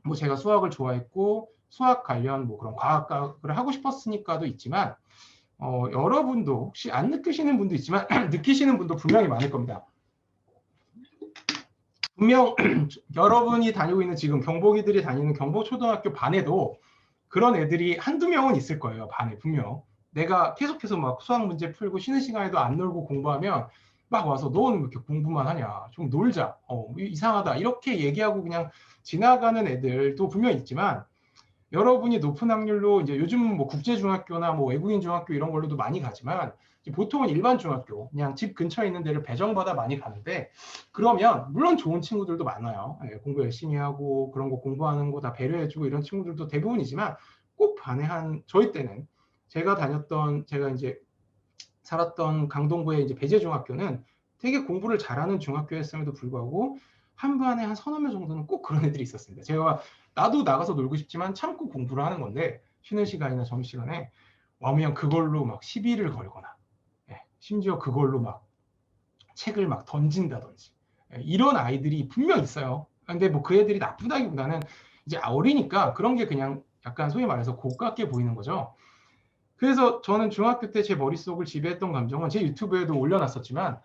뭐 제가 수학을 좋아했고 수학 관련 뭐 그런 과학을 하고 싶었으니까도 있지만 여러분도 혹시 안 느끼시는 분도 있지만 느끼시는 분도 분명히 많을 겁니다. 분명 여러분이 다니고 있는 지금 경복이들이 다니는 경복초등학교 반에도 그런 애들이 한두 명은 있을 거예요. 반에 분명. 내가 계속해서 막 수학 문제 풀고 쉬는 시간에도 안 놀고 공부하면 막 와서 너는 왜 이렇게 공부만 하냐. 좀 놀자. 이상하다. 이렇게 얘기하고 그냥 지나가는 애들도 분명 있지만 여러분이 높은 확률로 이제 요즘 뭐 국제중학교나 뭐 외국인 중학교 이런 걸로도 많이 가지만 보통은 일반 중학교 그냥 집 근처에 있는 데를 배정받아 많이 가는데 그러면 물론 좋은 친구들도 많아요. 예, 공부 열심히 하고 그런 거 공부하는 거 다 배려해주고 이런 친구들도 대부분이지만 꼭 반에 저희 때는 제가 이제 살았던 강동구의 이제 배재중학교는 되게 공부를 잘하는 중학교였음에도 불구하고 한 반에 한 서너 명 정도는 꼭 그런 애들이 있었습니다. 제가 나도 나가서 놀고 싶지만 참고 공부를 하는 건데 쉬는 시간이나 점심시간에 와면 그걸로 막 시비를 걸거나 심지어 그걸로 막 책을 막 던진다든지 이런 아이들이 분명 있어요. 근데 뭐 그 애들이 나쁘다기보다는 이제 어리니까 그런 게 그냥 약간 소위 말해서 고깝게 보이는 거죠. 그래서 저는 중학교 때 제 머릿속을 지배했던 감정은 제 유튜브에도 올려놨었지만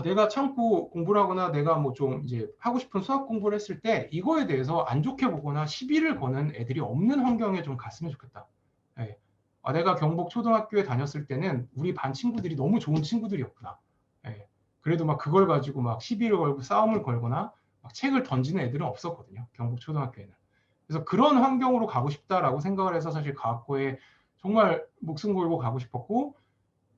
내가 참고 공부를 하거나 내가 뭐 좀 이제 하고 싶은 수학 공부를 했을 때 이거에 대해서 안 좋게 보거나 시비를 거는 애들이 없는 환경에 좀 갔으면 좋겠다. 네. 내가 경복 초등학교에 다녔을 때는 우리 반 친구들이 너무 좋은 친구들이었구나. 네. 그래도 막 그걸 가지고 막 시비를 걸고 싸움을 걸거나 막 책을 던지는 애들은 없었거든요. 경복 초등학교에는. 그래서 그런 환경으로 가고 싶다라고 생각을 해서 사실 과학고에 정말 목숨 걸고 가고 싶었고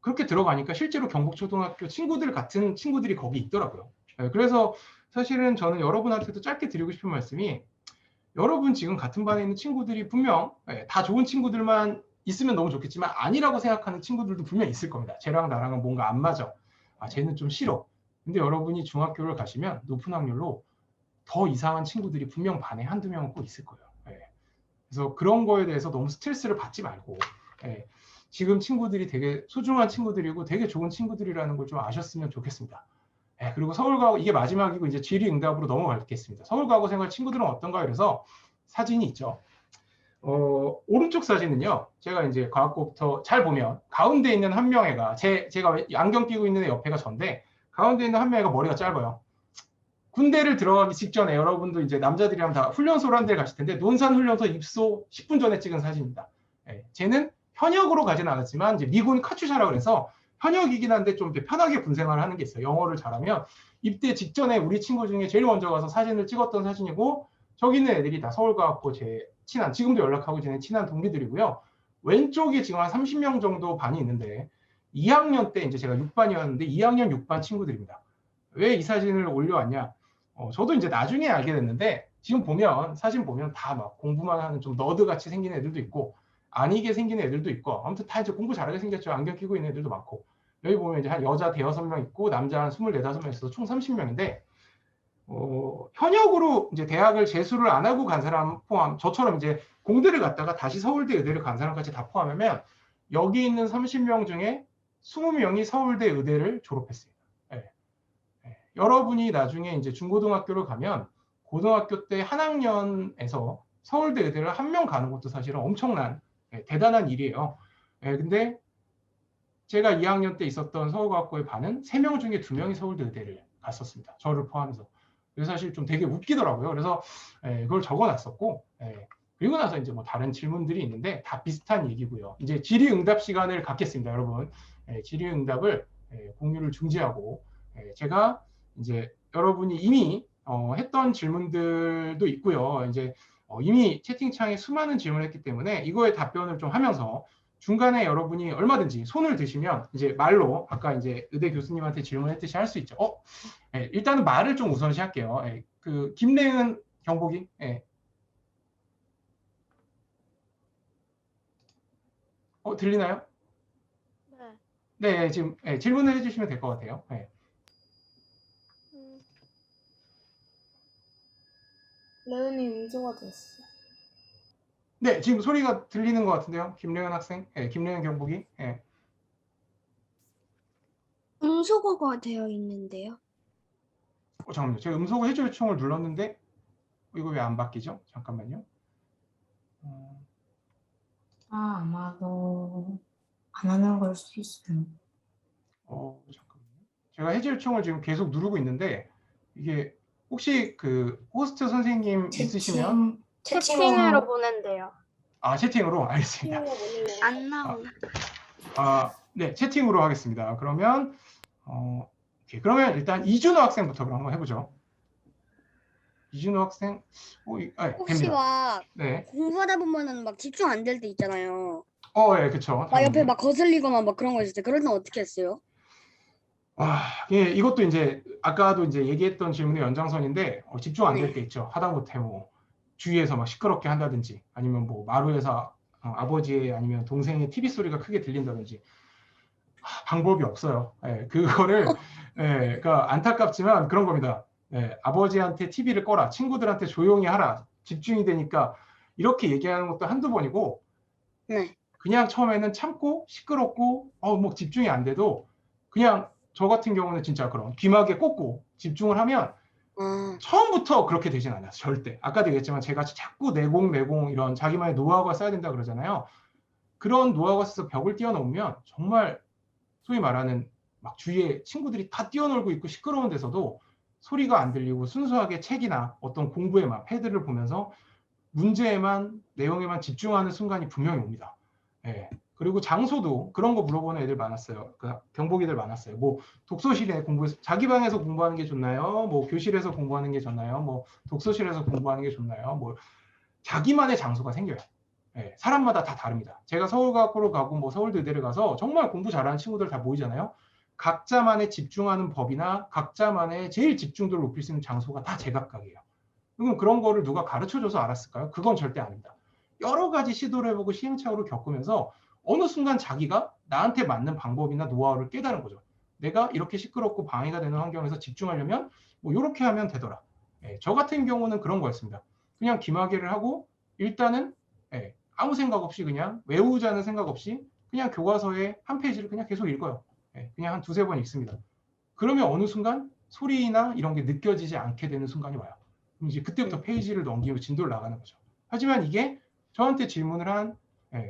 그렇게 들어가니까 실제로 경북초등학교 친구들 같은 친구들이 거기 있더라고요. 그래서 사실은 저는 여러분한테도 짧게 드리고 싶은 말씀이 여러분 지금 같은 반에 있는 친구들이 분명 다 좋은 친구들만 있으면 너무 좋겠지만 아니라고 생각하는 친구들도 분명 있을 겁니다. 쟤랑 나랑은 뭔가 안 맞아. 쟤는 좀 싫어. 근데 여러분이 중학교를 가시면 높은 확률로 더 이상한 친구들이 분명 반에 한두 명은 꼭 있을 거예요. 그래서 그런 거에 대해서 너무 스트레스를 받지 말고 지금 친구들이 되게 소중한 친구들이고 되게 좋은 친구들이라는 걸 좀 아셨으면 좋겠습니다. 그리고 서울과고 이게 마지막이고 이제 질의응답으로 넘어가겠습니다. 서울과고 생활 친구들은 어떤가 그래서 사진이 있죠. 오른쪽 사진은요. 제가 이제 과학고부터 잘 보면 가운데 있는 한 명애가 제가 안경 끼고 있는 애 옆에가 전데 가운데 있는 한 명애가 머리가 짧아요. 군대를 들어가기 직전에 여러분도 이제 남자들이랑 다 훈련소를 한 데 가실 텐데 논산훈련소 입소 10분 전에 찍은 사진입니다. 쟤는 현역으로 가진 않았지만 이제 미군 카츄샤라고 해서 현역이긴 한데 좀 편하게 군 생활을 하는 게 있어요. 영어를 잘하면 입대 직전에 우리 친구 중에 제일 먼저 가서 사진을 찍었던 사진이고 저기 있는 애들이 다 서울과학고 제 친한 지금도 연락하고 지낸 친한 동기들이고요. 왼쪽이 지금 한 30명 정도 반이 있는데 2학년 때 이제 제가 6반이었는데 2학년 6반 친구들입니다. 왜 이 사진을 올려왔냐? 저도 이제 나중에 알게 됐는데 지금 보면 사진 보면 다 막 공부만 하는 좀 너드 같이 생긴 애들도 있고 아니게 생긴 애들도 있고 아무튼 다 이제 공부 잘하게 생겼죠. 안경 끼고 있는 애들도 많고 여기 보면 이제 한 여자 대여섯 명 있고 남자 한 24~5명 있어서 총 30명인데 현역으로 이제 대학을 재수를 안 하고 간 사람 포함 저처럼 이제 공대를 갔다가 다시 서울대 의대를 간 사람까지 다 포함하면 여기 있는 30명 중에 20명이 서울대 의대를 졸업했습니다. 예. 예. 여러분이 나중에 이제 중고등학교를 가면 고등학교 때 한 학년에서 서울대 의대를 한 명 가는 것도 사실은 엄청난 대단한 일이에요. 근데 제가 2학년 때 있었던 서울과학고의 반은 3명 중에 2명이 서울대 의대를 갔었습니다. 저를 포함해서. 그래서 사실 좀 되게 웃기더라고요. 그래서 그걸 적어놨었고 그리고 나서 이제 뭐 다른 질문들이 있는데 다 비슷한 얘기고요. 이제 질의응답 시간을 갖겠습니다, 여러분. 질의응답을 공유를 중지하고 제가 이제 여러분이 이미 했던 질문들도 있고요. 이제 이미 채팅창에 수많은 질문을 했기 때문에 이거에 답변을 좀 하면서 중간에 여러분이 얼마든지 손을 드시면 이제 말로 아까 이제 의대 교수님한테 질문했듯이 할 수 있죠. 일단은 말을 좀 우선시 할게요. 그 김래은 경보기. 들리나요? 네, 지금 질문을 해주시면 될 것 같아요. 레은이 음소가 됐어. 네, 지금 소리가 들리는 것 같은데요. 김래은 학생, 김래은 경보기. 음소거가 되어 있는데요. 잠깐만요. 제가 음소거 해제 요청을 눌렀는데 이거 왜 안 바뀌죠? 잠깐만요. 아마도 안 하는 걸 수도 있어요. 잠깐만요. 제가 해제 요청을 지금 계속 누르고 있는데 이게 혹시 그 호스트 선생님 있으시면 채팅으로 보낸대요. 채팅으로 알겠습니다. 안 나오나? 네, 채팅으로 하겠습니다. 그러면 오케이. 그러면 일단 이준호 학생부터 그럼 한번 해보죠. 이준호 학생, 혹시 됩니다. 막 네. 공부하다 보면은 막 집중 안 될 때 있잖아요. 예, 그쵸. 막 옆에 막 거슬리거나 막 그런 거 있을 때 그럴 땐 어떻게 했어요? 이것도 이제 아까도 이제 얘기했던 질문의 연장선인데 집중 안 될 때 있죠. 하다못해 뭐 주위에서 막 시끄럽게 한다든지 아니면 뭐 마루에서 아버지의 아니면 동생의 TV 소리가 크게 들린다든지 방법이 없어요. 그거를 그러니까 안타깝지만 그런 겁니다. 아버지한테 TV를 꺼라, 친구들한테 조용히 하라, 집중이 되니까 이렇게 얘기하는 것도 한두 번이고 그냥 처음에는 참고 시끄럽고 뭐 집중이 안 돼도 그냥 저 같은 경우는 진짜 그런 귀마개 꽂고 집중을 하면 처음부터 그렇게 되진 않아요. 절대. 아까도 얘기했지만 제가 자꾸 내공 이런 자기만의 노하우가 써야 된다 그러잖아요. 그런 노하우가 있어서 벽을 뛰어넘으면 정말 소위 말하는 막 주위에 친구들이 다 뛰어놀고 있고 시끄러운 데서도 소리가 안 들리고 순수하게 책이나 어떤 공부에만 패드를 보면서 문제에만 내용에만 집중하는 순간이 분명히 옵니다. 그리고 장소도 그런 거 물어보는 애들 많았어요. 그 경보기들 많았어요. 뭐 독서실에 공부해서 자기 방에서 공부하는 게 좋나요? 뭐 교실에서 공부하는 게 좋나요? 뭐 독서실에서 공부하는 게 좋나요? 뭐 자기만의 장소가 생겨요. 사람마다 다 다릅니다. 제가 서울과학고를 가고 뭐 서울대 의대를 가서 정말 공부 잘하는 친구들 다 모이잖아요. 각자만의 집중하는 법이나 각자만의 제일 집중도를 높일 수 있는 장소가 다 제각각이에요. 그럼 그런 거를 누가 가르쳐줘서 알았을까요? 그건 절대 아닙니다. 여러 가지 시도를 해보고 시행착오를 겪으면서 어느 순간 자기가 나한테 맞는 방법이나 노하우를 깨달은 거죠. 내가 이렇게 시끄럽고 방해가 되는 환경에서 집중하려면 뭐 이렇게 하면 되더라. 저 같은 경우는 그런 거였습니다. 그냥 기마개를 하고 일단은 아무 생각 없이 그냥 외우자는 생각 없이 그냥 교과서에 한 페이지를 그냥 계속 읽어요. 그냥 한 두세 번 읽습니다. 그러면 어느 순간 소리나 이런 게 느껴지지 않게 되는 순간이 와요. 그럼 이제 그때부터 페이지를 넘기고 진도를 나가는 거죠. 하지만 이게 저한테 질문을 한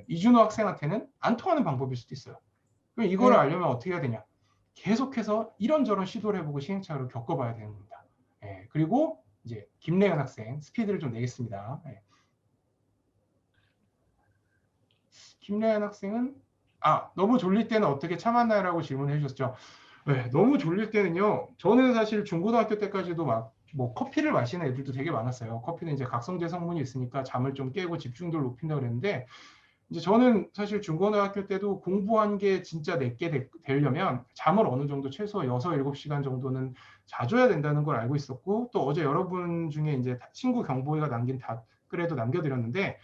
이준호 학생한테는 안 통하는 방법일 수도 있어요. 그럼 이거를 알려면 어떻게 해야 되냐? 계속해서 이런저런 시도를 해보고 시행착오를 겪어봐야 되는 겁니다. 그리고 이제 김래은 학생 스피드를 좀 내겠습니다. 김래은 학생은 너무 졸릴 때는 어떻게 참았나요? 라고 질문을 해주셨죠. 너무 졸릴 때는요. 저는 사실 중고등학교 때까지도 막 뭐 커피를 마시는 애들도 되게 많았어요. 커피는 이제 각성제 성분이 있으니까 잠을 좀 깨고 집중도를 높인다고 그랬는데 이제 저는 사실 중고등학교 때도 공부한 게 진짜 내게 되려면 잠을 어느 정도 최소 6, 7시간 정도는 자줘야 된다는 걸 알고 있었고, 또 어제 여러분 중에 이제 친구 경보이가 남긴 댓글에도 남겨드렸는데,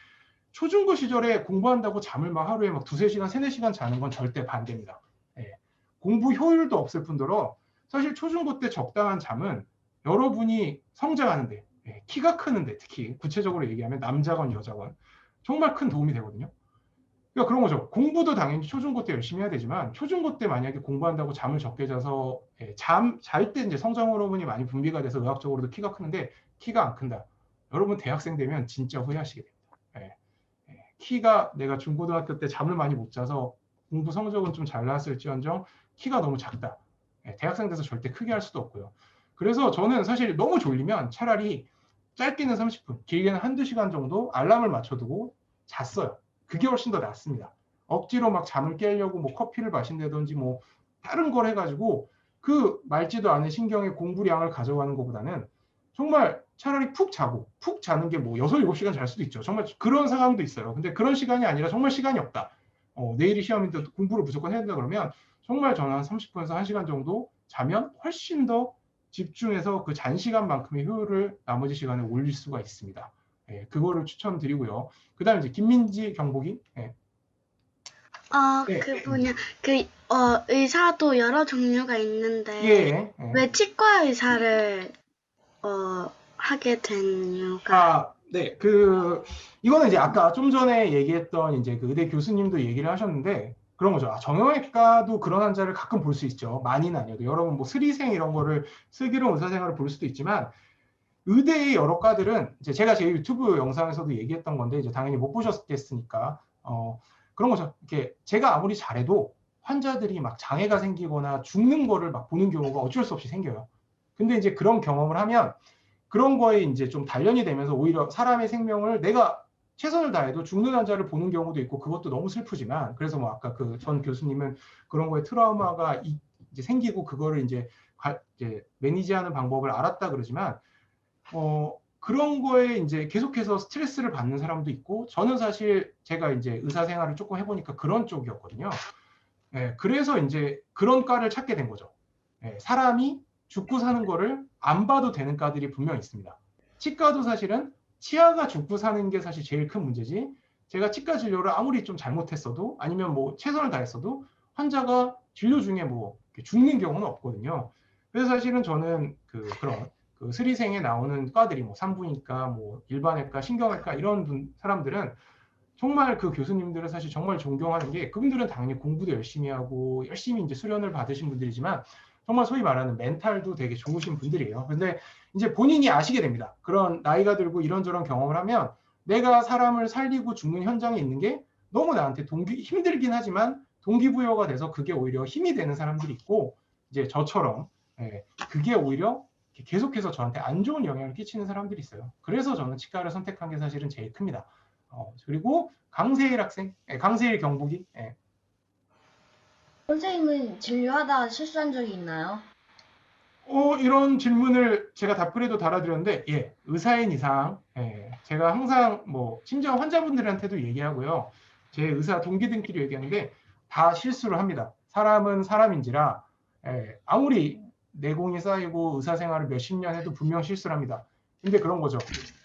초중고 시절에 공부한다고 잠을 막 하루에 막 2, 3시간, 3, 4시간 자는 건 절대 반대입니다. 예. 공부 효율도 없을 뿐더러 사실 초중고 때 적당한 잠은 여러분이 성장하는데, 예, 키가 크는데, 특히 구체적으로 얘기하면 남자건 여자건 정말 큰 도움이 되거든요. 그러니까 그런 거죠. 공부도 당연히 초중고 때 열심히 해야 되지만, 초중고 때 만약에 공부한다고 잠을 적게 자서 잘 때 이제 성장 호르몬이 많이 분비가 돼서 의학적으로도 키가 크는데 키가 안 큰다. 여러분 대학생 되면 진짜 후회하시게 됩니다. 예. 키가 내가 중고등학교 때 잠을 많이 못 자서 공부 성적은 좀 잘 나왔을지언정 키가 너무 작다. 대학생 돼서 절대 크게 할 수도 없고요. 그래서 저는 사실 너무 졸리면 차라리 짧게는 30분, 길게는 1~2시간 정도 알람을 맞춰두고 잤어요. 그게 훨씬 더 낫습니다. 억지로 막 잠을 깨려고 뭐 커피를 마신다든지 뭐 다른 걸 해가지고 그 맑지도 않은 신경의 공부량을 가져가는 것보다는 정말 차라리 푹 자는 게 뭐 6, 7시간 잘 수도 있죠. 정말 그런 상황도 있어요. 근데 그런 시간이 아니라 정말 시간이 없다. 내일이 시험인데 공부를 무조건 해야 된다 그러면 정말 저는 한 30분에서 1시간 정도 자면 훨씬 더 집중해서 그 잔시간만큼의 효율을 나머지 시간에 올릴 수가 있습니다. 그거를 추천드리고요. 그 다음에 이제 김민지 경복이. 네. 그 뭐냐, 의사도 여러 종류가 있는데, 예. 왜 치과 의사를, 하게 된 이유가? 네. 이거는 이제 아까 좀 전에 얘기했던 이제 그 의대 교수님도 얘기를 하셨는데, 그런 거죠. 정형외과도 그런 환자를 가끔 볼 수 있죠. 많이는 아니어도. 여러분 뭐 스리생 이런 거를 슬기로운 의사생활을 볼 수도 있지만, 의대의 여러 과들은 이제 제가 제 유튜브 영상에서도 얘기했던 건데, 이제 당연히 못 보셨겠으니까, 그런 거죠. 이렇게 제가 아무리 잘해도 환자들이 막 장애가 생기거나 죽는 거를 막 보는 경우가 어쩔 수 없이 생겨요. 근데 이제 그런 경험을 하면 그런 거에 이제 좀 단련이 되면서 오히려 사람의 생명을 내가 최선을 다해도 죽는 환자를 보는 경우도 있고, 그것도 너무 슬프지만, 그래서 뭐 아까 그 전 교수님은 그런 거에 트라우마가 이제 생기고 그거를 이제 매니지하는 방법을 알았다 그러지만, 그런 거에 이제 계속해서 스트레스를 받는 사람도 있고, 저는 사실 제가 이제 의사 생활을 조금 해보니까 그런 쪽이었거든요. 그래서 이제 그런 과를 찾게 된 거죠. 사람이 죽고 사는 거를 안 봐도 되는 과들이 분명 있습니다. 치과도 사실은 치아가 죽고 사는 게 사실 제일 큰 문제지, 제가 치과 진료를 아무리 좀 잘못했어도 아니면 뭐 최선을 다했어도 환자가 진료 중에 뭐 죽는 경우는 없거든요. 그래서 사실은 저는 그런 스리생에 나오는 과들이 뭐 산부인과, 뭐 일반외과, 신경외과 이런 사람들은 정말 그 교수님들은 사실 정말 존경하는 게, 그분들은 당연히 공부도 열심히 하고 열심히 이제 수련을 받으신 분들이지만 정말 소위 말하는 멘탈도 되게 좋으신 분들이에요. 근데 이제 본인이 아시게 됩니다. 그런 나이가 들고 이런저런 경험을 하면 내가 사람을 살리고 죽는 현장에 있는 게 너무 나한테 힘들긴 하지만 동기부여가 돼서 그게 오히려 힘이 되는 사람들이 있고, 이제 저처럼 그게 오히려 계속해서 저한테 안 좋은 영향을 끼치는 사람들이 있어요. 그래서 저는 치과를 선택한 게 사실은 제일 큽니다. 그리고 강세일 학생, 강세일 경복이. 선생님은 진료하다가 실수한 적이 있나요? 이런 질문을 제가 답글에도 달아드렸는데, 의사인 이상, 제가 항상 뭐 심지어 환자분들한테도 얘기하고요, 제 의사 동기들끼리 얘기하는데 다 실수를 합니다. 사람은 사람인지라 아무리 내공이 쌓이고 의사 생활을 몇십 년 해도 분명 실수를 합니다. 근데 그런 거죠.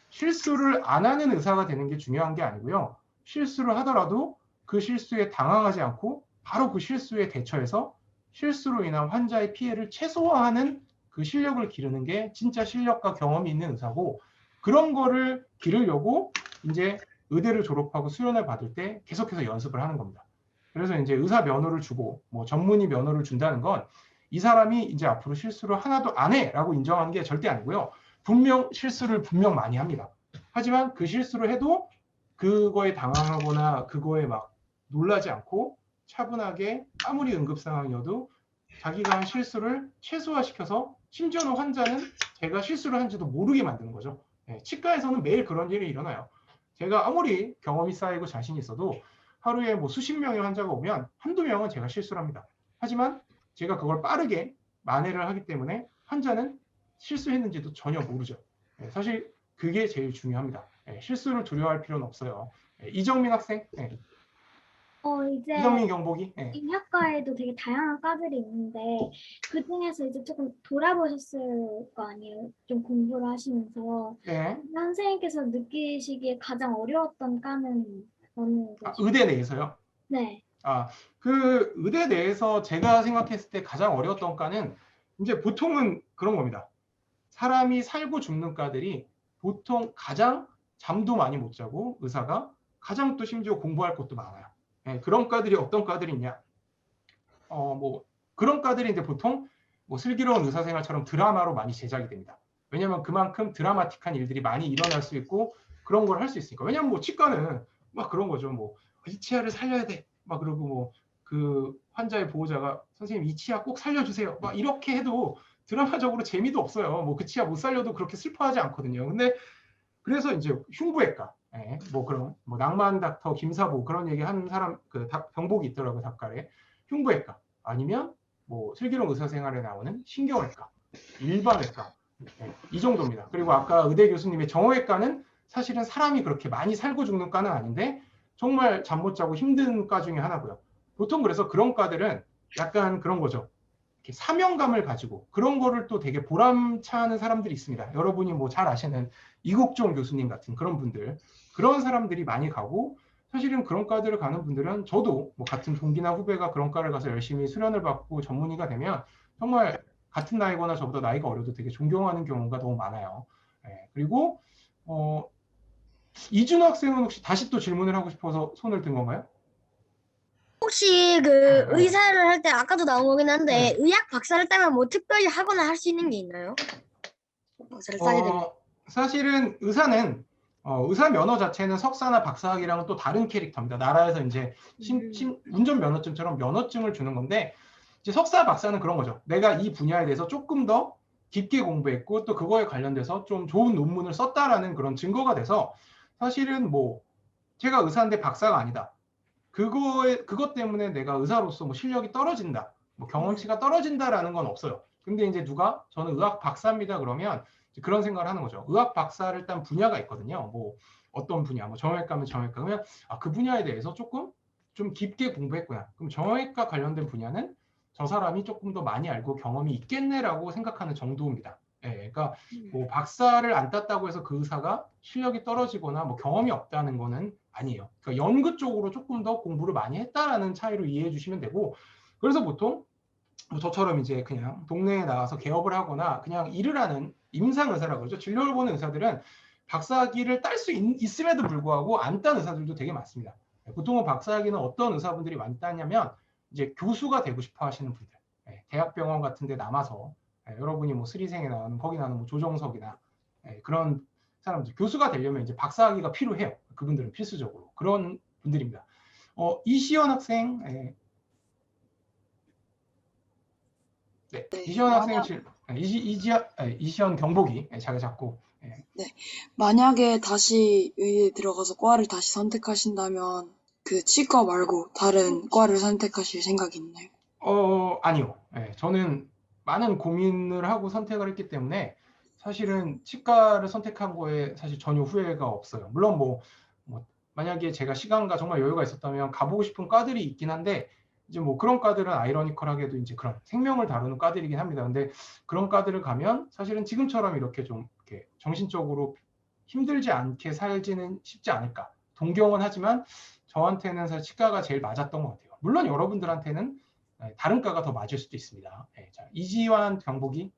실수를 안 하는 의사가 되는 게 중요한 게 아니고요, 실수를 하더라도 그 실수에 당황하지 않고 바로 그 실수에 대처해서 실수로 인한 환자의 피해를 최소화하는 그 실력을 기르는 게 진짜 실력과 경험이 있는 의사고, 그런 거를 기르려고 이제 의대를 졸업하고 수련을 받을 때 계속해서 연습을 하는 겁니다. 그래서 이제 의사 면허를 주고 뭐 전문의 면허를 준다는 건 이 사람이 이제 앞으로 실수를 하나도 안 해라고 인정하는 게 절대 아니고요. 분명 실수를 분명 많이 합니다. 하지만 그 실수를 해도 그거에 당황하거나 그거에 막 놀라지 않고 차분하게, 아무리 응급 상황이어도 자기가 한 실수를 최소화시켜서, 심지어는 환자는 제가 실수를 한지도 모르게 만드는 거죠. 치과에서는 매일 그런 일이 일어나요. 제가 아무리 경험이 쌓이고 자신이 있어도 하루에 뭐 수십 명의 환자가 오면 한두 명은 제가 실수를 합니다. 하지만 제가 그걸 빠르게 만회를 하기 때문에 환자는 실수했는지도 전혀 모르죠. 사실 그게 제일 중요합니다. 실수를 두려워할 필요는 없어요. 이정민 학생. 이제 이정민 경복이. 예. 인학과에도 되게 다양한 과들이 있는데 그 중에서 이제 조금 돌아보셨을 거 아니에요? 좀 공부를 하시면서 예. 선생님께서 느끼시기에 가장 어려웠던 과는 어느 거죠? 의대 내에서요? 네. 그 의대 내에서 제가 생각했을 때 가장 어려웠던 과는 이제 보통은 그런 겁니다. 사람이 살고 죽는 과들이 보통 가장 잠도 많이 못 자고 의사가 가장 또 심지어 공부할 것도 많아요. 예, 그런 과들이 어떤 과들이 있냐? 뭐 그런 과들이 이제 보통 뭐 슬기로운 의사생활처럼 드라마로 많이 제작이 됩니다. 왜냐하면 그만큼 드라마틱한 일들이 많이 일어날 수 있고 그런 걸 할 수 있으니까. 왜냐하면 뭐 치과는 막 그런 거죠. 뭐 이 치아를 살려야 돼. 막 그러고 뭐 그 환자의 보호자가 선생님 이 치아 꼭 살려주세요. 막 이렇게 해도 드라마적으로 재미도 없어요. 뭐 그 치아 못 살려도 그렇게 슬퍼하지 않거든요. 근데 그래서 이제 흉부외과, 뭐 그런 뭐 낭만 닥터 김사보 그런 얘기 하는 사람 그 병복이 있더라고요. 답가래 흉부외과 아니면 뭐 슬기로운 의사생활에 나오는 신경외과, 일반외과 이 정도입니다. 그리고 아까 의대 교수님의 정형외과는 사실은 사람이 그렇게 많이 살고 죽는 과는 아닌데 정말 잠 못 자고 힘든 과 중에 하나고요. 보통 그래서 그런 과들은 약간 그런 거죠. 이렇게 사명감을 가지고 그런 거를 또 되게 보람차는 사람들이 있습니다. 여러분이 뭐 잘 아시는 이국종 교수님 같은 그런 분들, 그런 사람들이 많이 가고 사실은 그런 과들을 가는 분들은 저도 뭐 같은 동기나 후배가 그런 과를 가서 열심히 수련을 받고 전문의가 되면 정말 같은 나이거나 저보다 나이가 어려도 되게 존경하는 경우가 너무 많아요. 그리고 이준호 학생은 혹시 다시 또 질문을 하고 싶어서 손을 든 건가요? 혹시 그 의사를 할 때 아까도 나온 거긴 한데 의학 박사를 따면 뭐 특별히 하거나 할 수 있는 게 있나요? 박사를 따게 되면. 사실은 의사는 의사 면허 자체는 석사나 박사학위랑은 또 다른 캐릭터입니다. 나라에서 이제 운전 면허증처럼 면허증을 주는 건데 이제 석사 박사는 그런 거죠. 내가 이 분야에 대해서 조금 더 깊게 공부했고 또 그거에 관련돼서 좀 좋은 논문을 썼다라는 그런 증거가 돼서 사실은 뭐 제가 의사인데 박사가 아니다. 그것 때문에 내가 의사로서 뭐 실력이 떨어진다, 뭐 경험치가 떨어진다라는 건 없어요. 근데 이제 저는 의학 박사입니다 그러면 그런 생각을 하는 거죠. 의학 박사를 일단 분야가 있거든요. 뭐 어떤 분야, 뭐 정형외과면 정형외과 그러면 그 분야에 대해서 조금 좀 깊게 공부했구나. 그럼 정형외과 관련된 분야는 저 사람이 조금 더 많이 알고 경험이 있겠네라고 생각하는 정도입니다. 그러니까 뭐 박사를 안 땄다고 해서 그 의사가 실력이 떨어지거나 뭐 경험이 없다는 거는 아니에요. 그러니까 연구 쪽으로 조금 더 공부를 많이 했다라는 차이로 이해해 주시면 되고, 그래서 보통 뭐 저처럼 이제 그냥 동네에 나와서 개업을 하거나 그냥 일을 하는 임상의사라고 그러죠. 진료를 보는 의사들은 박사학위를 딸 수 있음에도 불구하고 안 딴 의사들도 되게 많습니다. 보통은 박사학위는 어떤 의사분들이 많이 따냐면 이제 교수가 되고 싶어 하시는 분들, 대학병원 같은 데 남아서 여러분이 뭐 스리생에 나오는 거기 나오는 뭐 조정석이나 그런 사람들 교수가 되려면 이제 박사학위가 필요해요. 그분들은 필수적으로 그런 분들입니다. 이시연 학생, 이시연 학생 이시연 경복이 자기 잡고. 만약에 다시 의대에 들어가서 과를 다시 선택하신다면 그 치과 말고 다른 과를 선택하실 생각이 있나요? 아니요. 저는 많은 고민을 하고 선택을 했기 때문에 사실은 치과를 선택한 거에 사실 전혀 후회가 없어요. 물론 뭐 만약에 제가 시간과 정말 여유가 있었다면 가보고 싶은 과들이 있긴 한데 이제 뭐 그런 과들은 아이러니컬하게도 이제 그런 생명을 다루는 과들이긴 합니다. 근데 그런 과들을 가면 사실은 지금처럼 이렇게 좀 이렇게 정신적으로 힘들지 않게 살지는 쉽지 않을까. 동경은 하지만 저한테는 사실 치과가 제일 맞았던 것 같아요. 물론 여러분들한테는 다른 과가 더 맞을 수도 있습니다. 자, 이지환 경복이.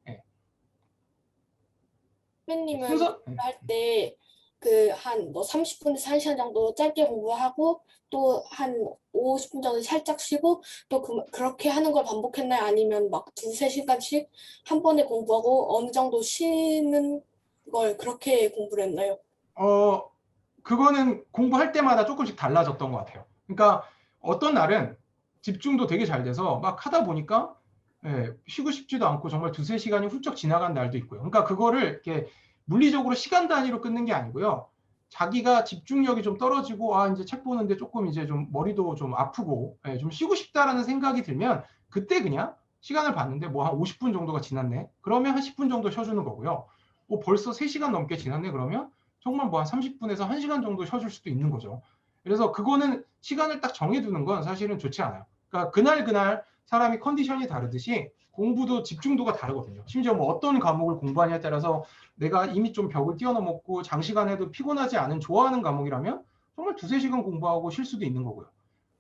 선배님은 할 때 그 한 뭐 30분에서 1시간 정도 짧게 공부하고 또 한 50분 정도 살짝 쉬고 또 그렇게 하는 걸 반복했나요? 아니면 막 2-3시간씩 한 번에 공부하고 어느 정도 쉬는 걸 그렇게 공부를 했나요? 그거는 공부할 때마다 조금씩 달라졌던 것 같아요. 그러니까 어떤 날은 집중도 되게 잘 돼서 막 하다 보니까 쉬고 싶지도 않고 정말 2-3시간이 훌쩍 지나간 날도 있고요. 그러니까 그거를 이렇게 물리적으로 시간 단위로 끊는 게 아니고요. 자기가 집중력이 좀 떨어지고 이제 책 보는데 조금 이제 좀 머리도 좀 아프고 좀 쉬고 싶다라는 생각이 들면 그때 그냥 시간을 봤는데 뭐 한 50분 정도가 지났네. 그러면 한 10분 정도 쉬어주는 거고요. 벌써 3시간 넘게 지났네. 그러면 정말 뭐 한 30분에서 1시간 정도 쉬어줄 수도 있는 거죠. 그래서 그거는 시간을 딱 정해두는 건 사실은 좋지 않아요. 그러니까 그날 사람이 컨디션이 다르듯이 공부도 집중도가 다르거든요. 심지어 뭐 어떤 과목을 공부하냐에 따라서 내가 이미 좀 벽을 뛰어넘었고 장시간 해도 피곤하지 않은 좋아하는 과목이라면 정말 2~3시간 공부하고 쉴 수도 있는 거고요.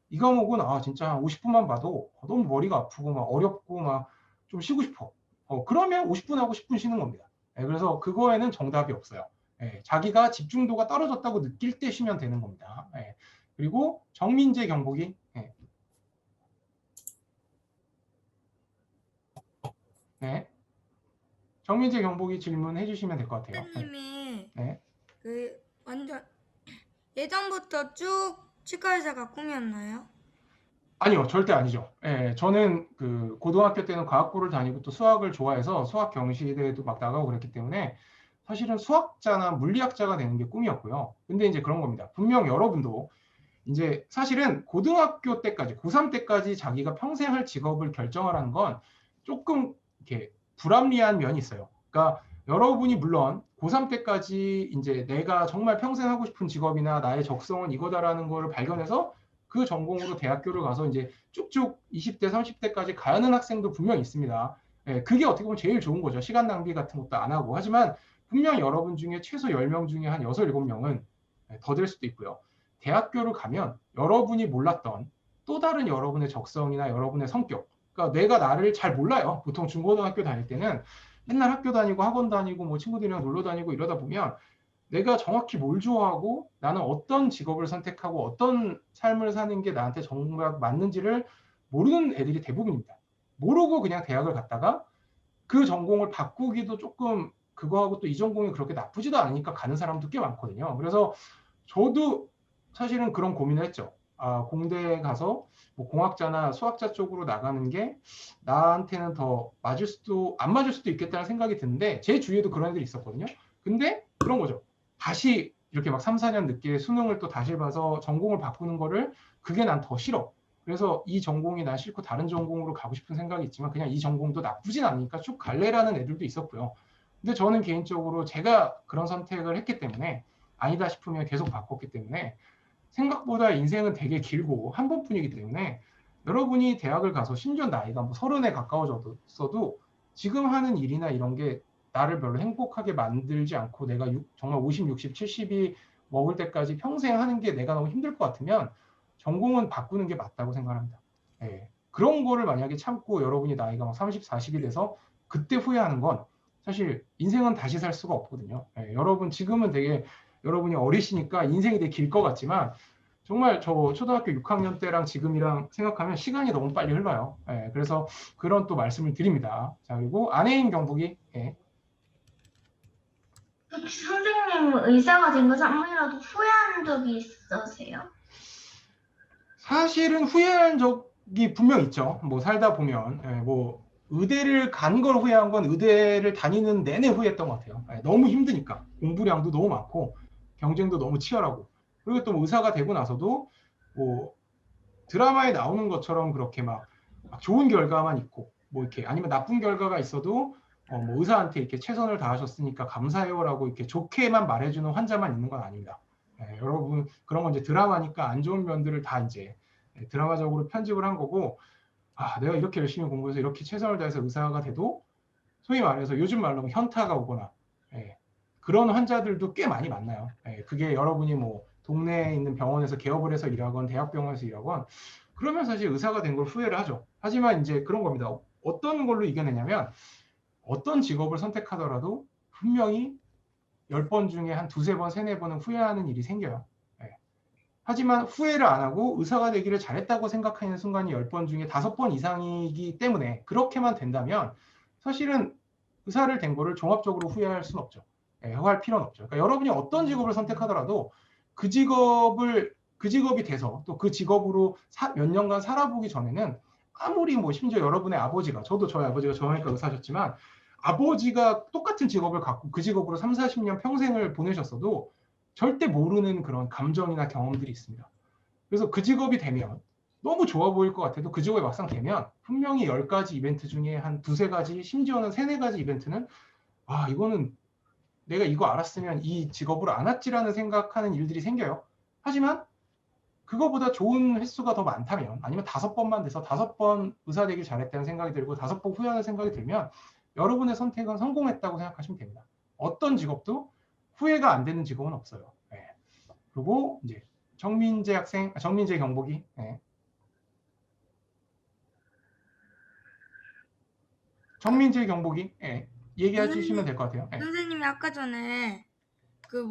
이 과목은 진짜 한 50분만 봐도 너무 머리가 아프고 막 어렵고 막 좀 쉬고 싶어. 그러면 50분 하고 10분 쉬는 겁니다. 그래서 그거에는 정답이 없어요. 자기가 집중도가 떨어졌다고 느낄 때 쉬면 되는 겁니다. 그리고 정민재 경복이 네. 정민재 경복이 질문해 주시면 될 것 같아요. 선생님이 네. 그 완전 예전부터 쭉 치과의사가 꿈이었나요? 아니요, 절대 아니죠. 저는 그 고등학교 때는 과학부를 다니고 또 수학을 좋아해서 수학 경시대회도 막 나가고 그랬기 때문에 사실은 수학자나 물리학자가 되는 게 꿈이었고요. 근데 이제 그런 겁니다. 분명 여러분도 이제 사실은 고등학교 때까지, 고3 때까지 자기가 평생 할 직업을 결정하라는 건 조금 이렇게 불합리한 면이 있어요. 그러니까 여러분이 물론 고3 때까지 이제 내가 정말 평생 하고 싶은 직업이나 나의 적성은 이거다라는 걸 발견해서 그 전공으로 대학교를 가서 이제 쭉쭉 20대, 30대까지 가는 학생도 분명히 있습니다. 그게 어떻게 보면 제일 좋은 거죠. 시간 낭비 같은 것도 안 하고. 하지만 분명 여러분 중에 최소 10명 중에 한 6, 7명은 더 될 수도 있고요. 대학교를 가면 여러분이 몰랐던 또 다른 여러분의 적성이나 여러분의 성격, 그러니까 내가 나를 잘 몰라요. 보통 중고등학교 다닐 때는 맨날 학교 다니고 학원 다니고 뭐 친구들이랑 놀러 다니고 이러다 보면 내가 정확히 뭘 좋아하고 나는 어떤 직업을 선택하고 어떤 삶을 사는 게 나한테 정말 맞는지를 모르는 애들이 대부분입니다. 모르고 그냥 대학을 갔다가 그 전공을 바꾸기도 조금 그거하고 또 이 전공이 그렇게 나쁘지도 않으니까 가는 사람도 꽤 많거든요. 그래서 저도 사실은 그런 고민을 했죠. 공대에 가서 뭐 공학자나 수학자 쪽으로 나가는 게 나한테는 더 맞을 수도 안 맞을 수도 있겠다는 생각이 드는데 제 주위에도 그런 애들이 있었거든요. 근데 그런 거죠. 다시 이렇게 막 3, 4년 늦게 수능을 또 다시 봐서 전공을 바꾸는 거를 그게 난 더 싫어. 그래서 이 전공이 난 싫고 다른 전공으로 가고 싶은 생각이 있지만 그냥 이 전공도 나쁘진 않으니까 쭉 갈래라는 애들도 있었고요. 근데 저는 개인적으로 제가 그런 선택을 했기 때문에 아니다 싶으면 계속 바꿨기 때문에 생각보다 인생은 되게 길고 한 번뿐이기 때문에 여러분이 대학을 가서 심지어 나이가 뭐 30에 가까워졌어도 지금 하는 일이나 이런 게 나를 별로 행복하게 만들지 않고 내가 정말 50, 60, 70이 먹을 때까지 평생 하는 게 내가 너무 힘들 것 같으면 전공은 바꾸는 게 맞다고 생각합니다. 그런 거를 만약에 참고 여러분이 나이가 막 30, 40이 돼서 그때 후회하는 건 사실 인생은 다시 살 수가 없거든요. 여러분 지금은 되게 여러분이 어리시니까 인생이 되게 길 것 같지만 정말 저 초등학교 6학년 때랑 지금이랑 생각하면 시간이 너무 빨리 흘러요. 그래서 그런 또 말씀을 드립니다. 자, 그리고 아내인 경북이 혹시 선생님은 의사가 된 것을 한 번이라도 후회한 적이 있으세요? 사실은 후회한 적이 분명 있죠. 뭐 살다 보면 뭐 의대를 간 걸 후회한 건 의대를 다니는 내내 후회했던 것 같아요. 너무 힘드니까 공부량도 너무 많고 경쟁도 너무 치열하고 그리고 또 의사가 되고 나서도 뭐 드라마에 나오는 것처럼 그렇게 막 좋은 결과만 있고 뭐 이렇게 아니면 나쁜 결과가 있어도 뭐 의사한테 이렇게 최선을 다하셨으니까 감사해요라고 이렇게 좋게만 말해주는 환자만 있는 건 아닙니다. 여러분 그런 건 이제 드라마니까 안 좋은 면들을 다 이제 드라마적으로 편집을 한 거고 내가 이렇게 열심히 공부해서 이렇게 최선을 다해서 의사가 돼도 소위 말해서 요즘 말로 하면 현타가 오거나 그런 환자들도 꽤 많이 만나요. 그게 여러분이 뭐 동네에 있는 병원에서 개업을 해서 일하건 대학병원에서 일하건 그러면 사실 의사가 된 걸 후회를 하죠. 하지만 이제 그런 겁니다. 어떤 걸로 이겨내냐면 어떤 직업을 선택하더라도 분명히 10번 중에 한 2~3번, 3~4번은 후회하는 일이 생겨요. 하지만 후회를 안 하고 의사가 되기를 잘했다고 생각하는 순간이 10번 중에 5번 이상이기 때문에 그렇게만 된다면 사실은 의사를 된 거를 종합적으로 후회할 수는 없죠. 후회할 필요는 없죠. 그러니까 여러분이 어떤 직업을 선택하더라도 그 직업이 돼서 또 그 직업으로 몇 년간 살아보기 전에는 아무리 뭐 심지어 여러분의 아버지가 저도 저희 아버지가 정형외과 의사셨지만 아버지가 똑같은 직업을 갖고 그 직업으로 3, 40년 평생을 보내셨어도 절대 모르는 그런 감정이나 경험들이 있습니다. 그래서 그 직업이 되면 너무 좋아 보일 것 같아도 그 직업에 막상 되면 분명히 10가지 이벤트 중에 한 2~3가지 심지어는 3~4가지 이벤트는 이거는 내가 이거 알았으면 이 직업으로 안 왔지라는 생각하는 일들이 생겨요. 하지만 그거보다 좋은 횟수가 더 많다면, 아니면 5번만 돼서 5번 의사되길 잘했다는 생각이 들고 5번 후회하는 생각이 들면 여러분의 선택은 성공했다고 생각하시면 됩니다. 어떤 직업도 후회가 안 되는 직업은 없어요. 예. 그리고 이제 정민재 학생, 정민재 경복이, 예. 정민재 경복이, 예. 얘기해 주시면 될 것 같아요. 예. 선생님이 아까 전에 그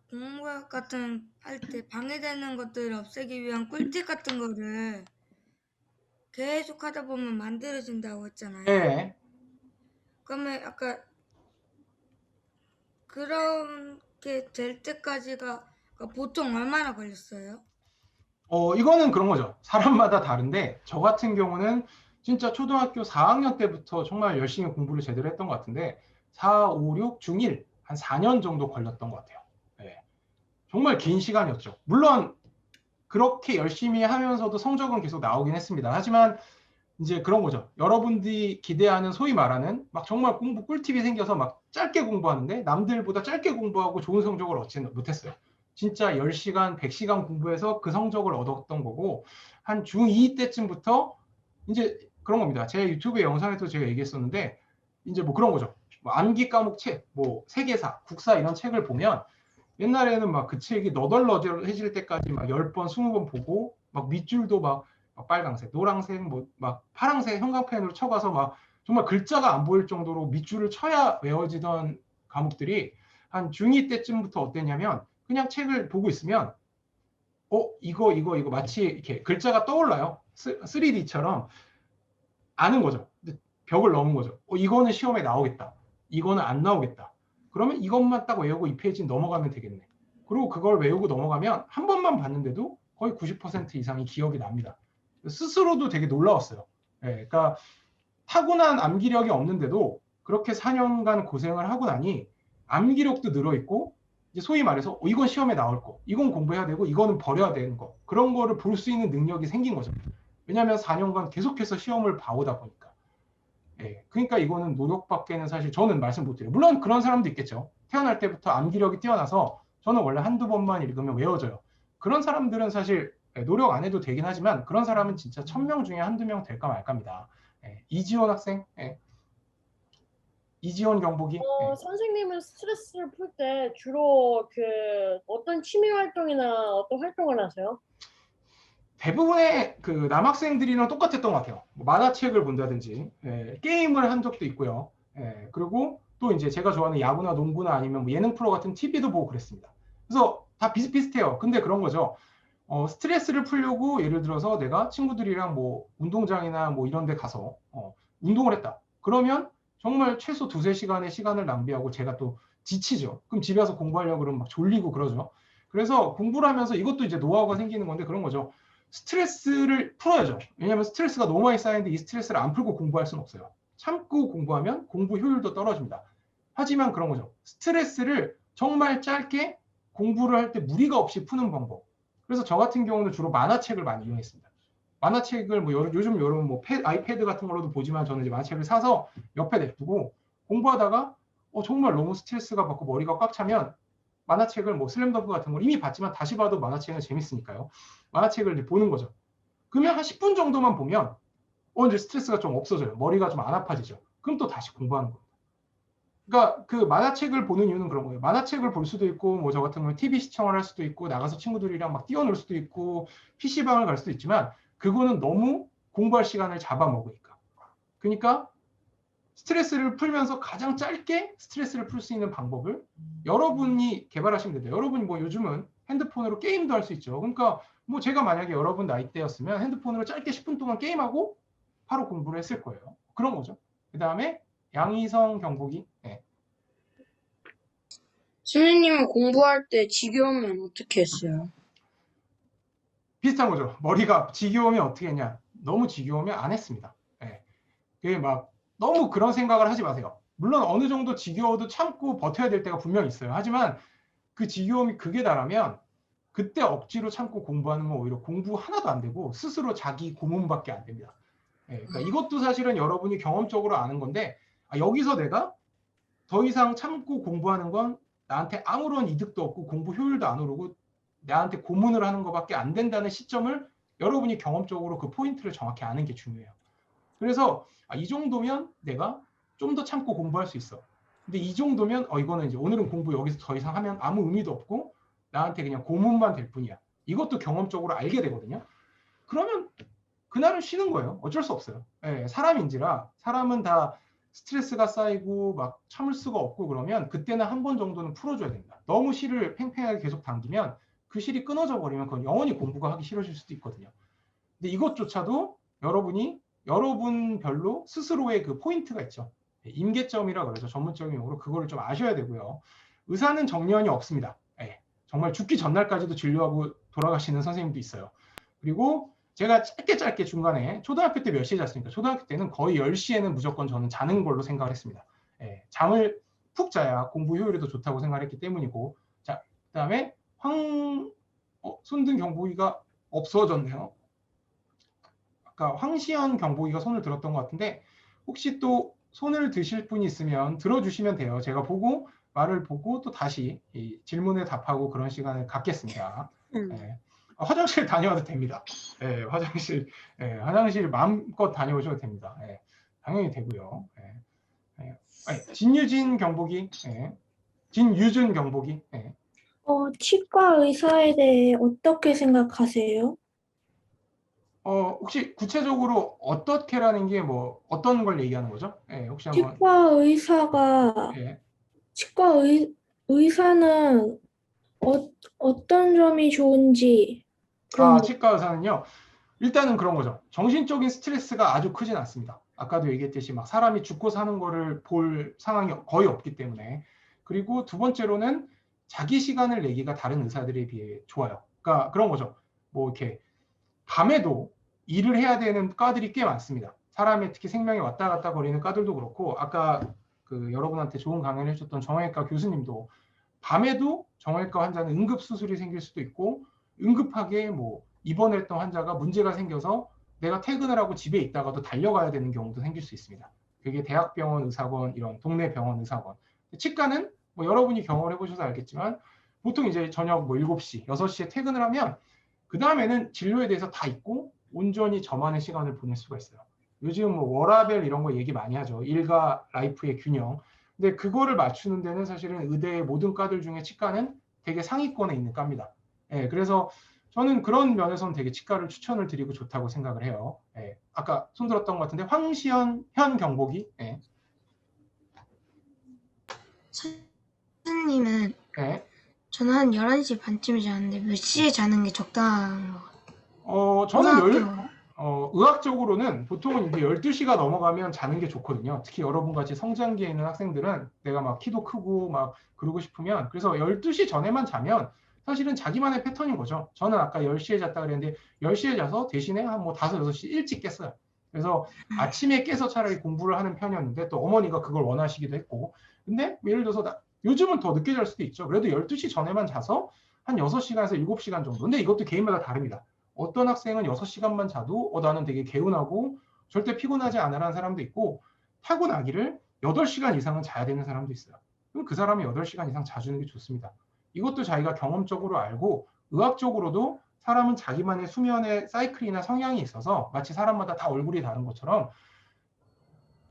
공부 같은 할 때 방해되는 것들을 없애기 위한 꿀팁 같은 거를 계속 하다 보면 만들어진다고 했잖아요. 예. 그러면 아까 그렇게 될 때까지가 보통 얼마나 걸렸어요? 이거는 그런 거죠. 사람마다 다른데 저 같은 경우는 진짜 초등학교 4학년 때부터 정말 열심히 공부를 제대로 했던 것 같은데 4, 5, 6, 중1 한 4년 정도 걸렸던 것 같아요. 예. 정말 긴 시간이었죠. 물론 그렇게 열심히 하면서도 성적은 계속 나오긴 했습니다. 하지만 이제 그런 거죠. 여러분들이 기대하는 소위 말하는 막 정말 공부 꿀팁이 생겨서 막 짧게 공부하는데 남들보다 짧게 공부하고 좋은 성적을 얻지 못했어요. 진짜 10시간, 100시간 공부해서 그 성적을 얻었던 거고 한 중2 때쯤부터 이제 그런 겁니다. 제 유튜브 영상에서 제가 얘기했었는데 이제 뭐 그런 거죠. 뭐 암기 과목 책, 뭐 세계사, 국사 이런 책을 보면 옛날에는 막 그 책이 너덜너덜해질 때까지 막 10번, 20번 보고 막 밑줄도 막 빨강색, 노란색, 뭐 막 파란색 형광펜으로 쳐가서 막 정말 글자가 안 보일 정도로 밑줄을 쳐야 외워지던 과목들이 한 중2 때쯤부터 어땠냐면 그냥 책을 보고 있으면 이거 마치 이렇게 글자가 떠올라요. 3D처럼 아는 거죠. 벽을 넘은 거죠. 이거는 시험에 나오겠다. 이거는 안 나오겠다. 그러면 이것만 딱 외우고 이 페이지 넘어가면 되겠네. 그리고 그걸 외우고 넘어가면 한 번만 봤는데도 거의 90% 이상이 기억이 납니다. 스스로도 되게 놀라웠어요. 예, 그러니까 타고난 암기력이 없는데도 그렇게 4년간 고생을 하고 나니 암기력도 늘어있고 이제 소위 말해서 이건 시험에 나올 거, 이건 공부해야 되고 이거는 버려야 되는 거 그런 거를 볼 수 있는 능력이 생긴 거죠. 왜냐하면 4년간 계속해서 시험을 봐오다 보니까. 예, 그러니까 이거는 노력밖에는 사실 저는 말씀 못 드려요. 물론 그런 사람도 있겠죠. 태어날 때부터 암기력이 뛰어나서 저는 원래 한두 번만 읽으면 외워져요. 그런 사람들은 사실 노력 안 해도 되긴 하지만 그런 사람은 진짜 1000명 중에 한두 명 될까 말까입니다. 예, 이지원 학생, 예. 이지원 경복이. 예. 선생님은 스트레스를 풀 때 주로 어떤 취미 활동이나 어떤 활동을 하세요? 대부분의 그 남학생들이랑 똑같았던 것 같아요. 뭐 만화책을 본다든지, 예, 게임을 한 적도 있고요. 예, 그리고 또 이제 제가 좋아하는 야구나 농구나 아니면 뭐 예능 프로 같은 TV도 보고 그랬습니다. 그래서 다 비슷비슷해요. 근데 그런 거죠. 스트레스를 풀려고 예를 들어서 내가 친구들이랑 뭐 운동장이나 뭐 이런 데 가서 운동을 했다. 그러면 정말 최소 2~3시간의 시간을 낭비하고 제가 또 지치죠. 그럼 집에 와서 공부하려고 그러면 막 졸리고 그러죠. 그래서 공부를 하면서 이것도 이제 노하우가 생기는 건데 그런 거죠. 스트레스를 풀어야죠. 왜냐하면 스트레스가 너무 많이 쌓이는데 이 스트레스를 안 풀고 공부할 수는 없어요. 참고 공부하면 공부 효율도 떨어집니다. 하지만 그런 거죠. 스트레스를 정말 짧게 공부를 할 때 무리가 없이 푸는 방법. 그래서 저 같은 경우는 주로 만화책을 많이 이용했습니다. 만화책을 뭐 요즘 여러분 뭐 아이패드 같은 걸로도 보지만 저는 이제 만화책을 사서 옆에 냅두고 공부하다가 정말 너무 스트레스가 받고 머리가 꽉 차면 만화책을 뭐 슬램덩크 같은 걸 이미 봤지만 다시 봐도 만화책은 재밌으니까요. 만화책을 이제 보는 거죠. 그러면 한 10분 정도만 보면 이제 스트레스가 좀 없어져요. 머리가 좀 안 아파지죠. 그럼 또 다시 공부하는 겁니다. 그러니까 그 만화책을 보는 이유는 그런 거예요. 만화책을 볼 수도 있고 뭐 저 같은 경우는 TV 시청을 할 수도 있고 나가서 친구들이랑 막 뛰어놀 수도 있고 PC방을 갈 수도 있지만 그거는 너무 공부할 시간을 잡아먹으니까. 그러니까 스트레스를 풀면서 가장 짧게 스트레스를 풀 수 있는 방법을 여러분이 개발하시면 됩니다. 여러분이 뭐 요즘은 핸드폰으로 게임도 할 수 있죠. 그러니까 뭐 제가 만약에 여러분 나이대였으면 핸드폰으로 짧게 10분 동안 게임하고 바로 공부를 했을 거예요. 그런 거죠. 그 다음에 양희성 경복이. 네. 선생님은 공부할 때 지겨우면 어떻게 했어요? 비슷한 거죠. 머리가 지겨우면 어떻게 했냐. 너무 지겨우면 안 했습니다. 네. 그게 막 너무 그런 생각을 하지 마세요. 물론 어느 정도 지겨워도 참고 버텨야 될 때가 분명히 있어요. 하지만 그 지겨움이 극에 달하면 그때 억지로 참고 공부하는 건 오히려 공부 하나도 안 되고 스스로 자기 고문밖에 안 됩니다. 네, 그러니까 이것도 사실은 여러분이 경험적으로 아는 건데 여기서 내가 더 이상 참고 공부하는 건 나한테 아무런 이득도 없고 공부 효율도 안 오르고 나한테 고문을 하는 것밖에 안 된다는 시점을 여러분이 경험적으로 그 포인트를 정확히 아는 게 중요해요. 그래서 이 정도면 내가 좀 더 참고 공부할 수 있어. 근데 이 정도면 이거는 이제 오늘은 공부 여기서 더 이상 하면 아무 의미도 없고 나한테 그냥 고문만 될 뿐이야. 이것도 경험적으로 알게 되거든요. 그러면 그날은 쉬는 거예요. 어쩔 수 없어요. 예, 사람인지라 사람은 다 스트레스가 쌓이고 막 참을 수가 없고 그러면 그때는 한 번 정도는 풀어줘야 된다. 너무 실을 팽팽하게 계속 당기면 그 실이 끊어져 버리면 그건 영원히 공부가 하기 싫어질 수도 있거든요. 근데 이것조차도 여러분이 여러분별로 스스로의 그 포인트가 있죠. 임계점이라 그래서 전문적인 용어로 그거를 좀 아셔야 되고요. 의사는 정년이 없습니다. 예, 정말 죽기 전날까지도 진료하고 돌아가시는 선생님도 있어요. 그리고 제가 짧게 중간에 초등학교 때 몇 시에 잤습니까? 초등학교 때는 거의 10시에는 무조건 저는 자는 걸로 생각을 했습니다. 예, 잠을 푹 자야 공부 효율에도 좋다고 생각했기 때문이고. 자, 그다음에 손든 경보기가 없어졌네요. 아까 황시연 경보기가 손을 들었던 것 같은데 혹시 또 손을 드실 분이 있으면 들어주시면 돼요. 제가 보고 말을 보고 또 다시 이 질문에 답하고 그런 시간을 갖겠습니다. 예. 화장실 다녀와도 됩니다. 예, 화장실 마음껏 다녀오셔도 됩니다. 예, 당연히 되고요. 예. 진유진 경보기, 진유준 경보기. 치과 의사에 대해 어떻게 생각하세요? 혹시 구체적으로 어떻게라는 게 뭐 어떤 걸 얘기하는 거죠? 예, 혹시 한번. 치과 의사가 예. 치과 의사는 어떤 점이 좋은지 그런 거. 치과 의사는요. 일단은 그런 거죠. 정신적인 스트레스가 아주 크진 않습니다. 아까도 얘기했듯이 막 사람이 죽고 사는 거를 볼 상황이 거의 없기 때문에. 그리고 두 번째로는 자기 시간을 내기가 다른 의사들에 비해 좋아요. 그러니까 그런 거죠. 뭐 이렇게 밤에도 일을 해야 되는 과들이 꽤 많습니다. 사람의 특히 생명이 왔다 갔다 거리는 과들도 그렇고 아까 그 여러분한테 좋은 강연을 해줬던 정형외과 교수님도 밤에도 정형외과 환자는 응급 수술이 생길 수도 있고 응급하게 뭐 입원을 했던 환자가 문제가 생겨서 내가 퇴근을 하고 집에 있다가도 달려가야 되는 경우도 생길 수 있습니다. 그게 대학병원 의사건 이런 동네 병원 의사건. 치과는 뭐 여러분이 경험을 해보셔서 알겠지만 보통 이제 저녁 뭐 7시, 6시에 퇴근을 하면 그 다음에는 진료에 대해서 다 있고 온전히 저만의 시간을 보낼 수가 있어요. 요즘 뭐 워라밸 이런 거 얘기 많이 하죠. 일과 라이프의 균형. 근데 그거를 맞추는 데는 사실은 의대의 모든 과들 중에 치과는 되게 상위권에 있는 과입니다. 예, 그래서 저는 그런 면에서는 되게 치과를 추천을 드리고 좋다고 생각을 해요. 예, 아까 손 들었던 것 같은데 황시연 경보기. 예. 선생님은 저는 한 11시 반쯤에 자는데 몇 시에 자는 게 적당한 것 같아요? 저는 의학적으로는 보통은 이제 12시가 넘어가면 자는 게 좋거든요. 특히 여러분 같이 성장기에 있는 학생들은 내가 막 키도 크고 막 그러고 싶으면 그래서 12시 전에만 자면 사실은 자기만의 패턴인 거죠. 저는 아까 10시에 잤다 그랬는데 10시에 자서 대신에 한 뭐 5, 6시 일찍 깼어요. 그래서 아침에 깨서 차라리 공부를 하는 편이었는데 또 어머니가 그걸 원하시기도 했고 근데 예를 들어서 요즘은 더 늦게 잘 수도 있죠. 그래도 12시 전에만 자서 한 6시간에서 7시간 정도. 근데 이것도 개인마다 다릅니다. 어떤 학생은 6시간만 자도 나는 되게 개운하고 절대 피곤하지 않으라는 사람도 있고 타고나기를 8시간 이상은 자야 되는 사람도 있어요. 그럼 그 사람이 8시간 이상 자주는 게 좋습니다. 이것도 자기가 경험적으로 알고 의학적으로도 사람은 자기만의 수면의 사이클이나 성향이 있어서 마치 사람마다 다 얼굴이 다른 것처럼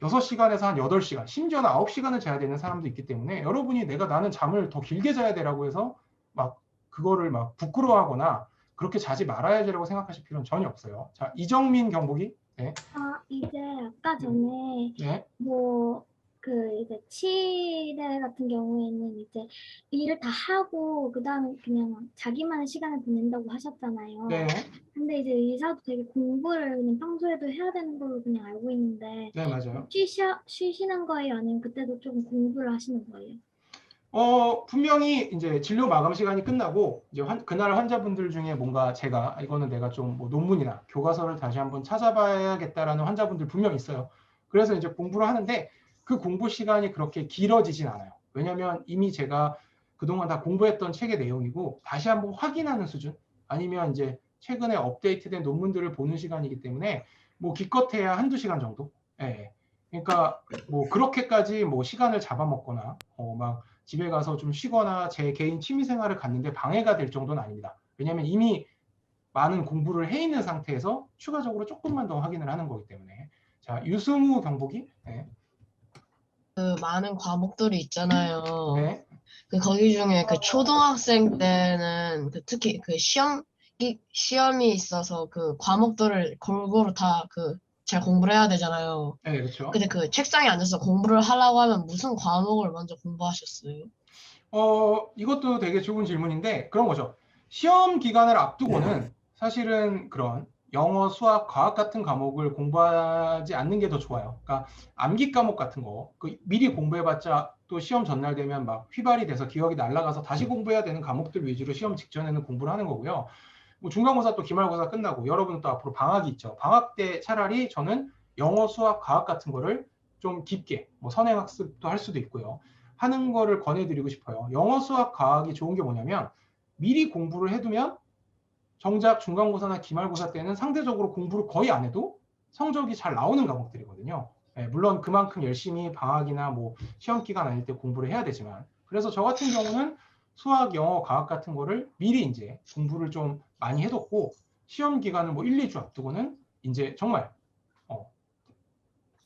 6시간에서 한 8시간, 심지어는 9시간을 자야 되는 사람도 있기 때문에 여러분이 나는 잠을 더 길게 자야 되라고 해서 막 그거를 막 부끄러워하거나 그렇게 자지 말아야지라고 생각하실 필요는 전혀 없어요. 자, 이정민 경보기. 네. 이제 아까 전에 이제 치대 같은 경우에는 이제 일을 다 하고 그다음에 그냥 자기만의 시간을 보낸다고 하셨잖아요. 네. 근데 이제 의사도 되게 공부를 그냥 평소에도 해야 되는 걸로 그냥 알고 있는데 네, 맞아요. 쉬시는 거예요? 아니면 그때도 좀 공부를 하시는 거예요? 분명히 이제 진료 마감 시간이 끝나고 이제 그날 환자분들 중에 뭔가 제가 이거는 내가 좀 뭐 논문이나 교과서를 다시 한번 찾아봐야겠다라는 환자분들 분명 있어요. 그래서 이제 공부를 하는데 그 공부 시간이 그렇게 길어지진 않아요. 왜냐하면 이미 제가 그동안 다 공부했던 책의 내용이고 다시 한번 확인하는 수준 아니면 이제 최근에 업데이트된 논문들을 보는 시간이기 때문에 뭐 기껏해야 1~2시간 정도. 예. 그러니까 뭐 그렇게까지 뭐 시간을 잡아먹거나 막 집에 가서 좀 쉬거나 제 개인 취미 생활을 갖는데 방해가 될 정도는 아닙니다. 왜냐하면 이미 많은 공부를 해 있는 상태에서 추가적으로 조금만 더 확인을 하는 거기 때문에. 자, 유승우 경보기. 네. 그 많은 과목들이 있잖아요. 네. 그 거기 중에 그 초등학생 때는 그 특히 그 시험이 있어서 그 과목들을 골고루 다 그 잘 공부를 해야 되잖아요. 네, 그렇죠. 근데 그 책상에 앉아서 공부를 하려고 하면 무슨 과목을 먼저 공부하셨어요? 이것도 되게 좋은 질문인데 그런 거죠. 시험 기간을 앞두고는 사실은 그런 영어, 수학, 과학 같은 과목을 공부하지 않는 게 더 좋아요. 그러니까 암기 과목 같은 거 미리 공부해봤자 또 시험 전날 되면 막 휘발이 돼서 기억이 날아가서 다시 공부해야 되는 과목들 위주로 시험 직전에는 공부를 하는 거고요. 뭐 중간고사 또 기말고사 끝나고 여러분은 또 앞으로 방학이 있죠. 방학 때 차라리 저는 영어, 수학, 과학 같은 거를 좀 깊게 뭐 선행학습도 할 수도 있고요. 하는 거를 권해드리고 싶어요. 영어, 수학, 과학이 좋은 게 뭐냐면 미리 공부를 해두면 정작 중간고사나 기말고사 때는 상대적으로 공부를 거의 안 해도 성적이 잘 나오는 과목들이거든요. 네, 물론 그만큼 열심히 방학이나 뭐 시험 기간 아닐 때 공부를 해야 되지만 그래서 저 같은 경우는 수학, 영어, 과학 같은 거를 미리 이제 공부를 좀 많이 해뒀고 시험 기간을 뭐 1, 2주 앞두고는 이제 정말